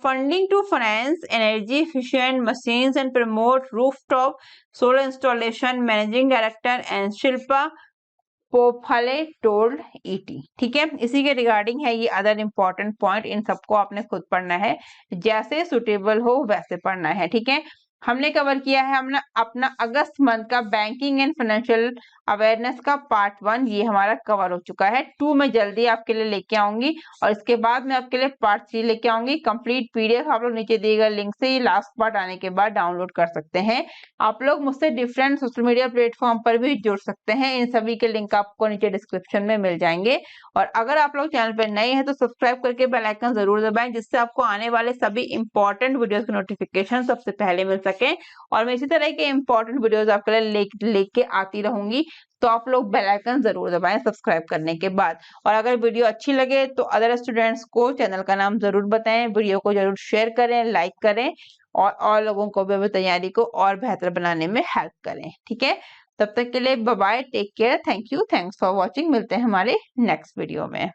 funding to finance energy efficient machines and promote rooftop solar installation. Managing Director and Shilpa Pophale told ET. ठीक है, इसी के regarding है ये other important point, इन सबको आपने खुद पढ़ना है, जैसे सुटेबल हो वैसे पढ़ना है। ठीक है, हमने कवर किया है हमने अपना अगस्त मंथ का बैंकिंग एंड फाइनेंशियल अवेयरनेस का पार्ट 1, ये हमारा कवर हो चुका है। 2 मैं जल्दी आपके लिए लेके आऊंगी और इसके बाद मैं आपके लिए पार्ट 3 लेके आऊंगी। कंप्लीट पीडीएफ आप लोग नीचे दिए गए लिंक से लास्ट पार्ट आने के बाद डाउनलोड कर सकते हैं। आप लोग मुझसे डिफरेंट सोशल मीडिया प्लेटफॉर्म पर भी जुड़ सकते हैं, इन सभी के लिंक आपको नीचे डिस्क्रिप्शन में मिल जाएंगे। और अगर आप लोग चैनल पर नए हैं तो सब्सक्राइब करके बेल आइकन जरूर दबाएं, जिससे आपको आने वाले सभी इंपॉर्टेंट वीडियोस की नोटिफिकेशन सबसे पहले मिल सके। और मैं इसी तरह के इंपॉर्टेंट वीडियोस आपके लिए लेके आती रहूंगी, तो आप लोग बेल आइकन जरूर दबाएं सब्सक्राइब करने के बाद। और अगर वीडियो अच्छी लगे तो अदर स्टूडेंट्स को चैनल का नाम जरूर बताएं, वीडियो को जरूर शेयर करें, लाइक करें और लोगों को भी तैयारी को और बेहतर बनाने में हेल्प करें। ठीक है, तब तक के लिए bye bye, take care, thank you, thanks for watching. मिलते हैं हमारे नेक्स्ट वीडियो में।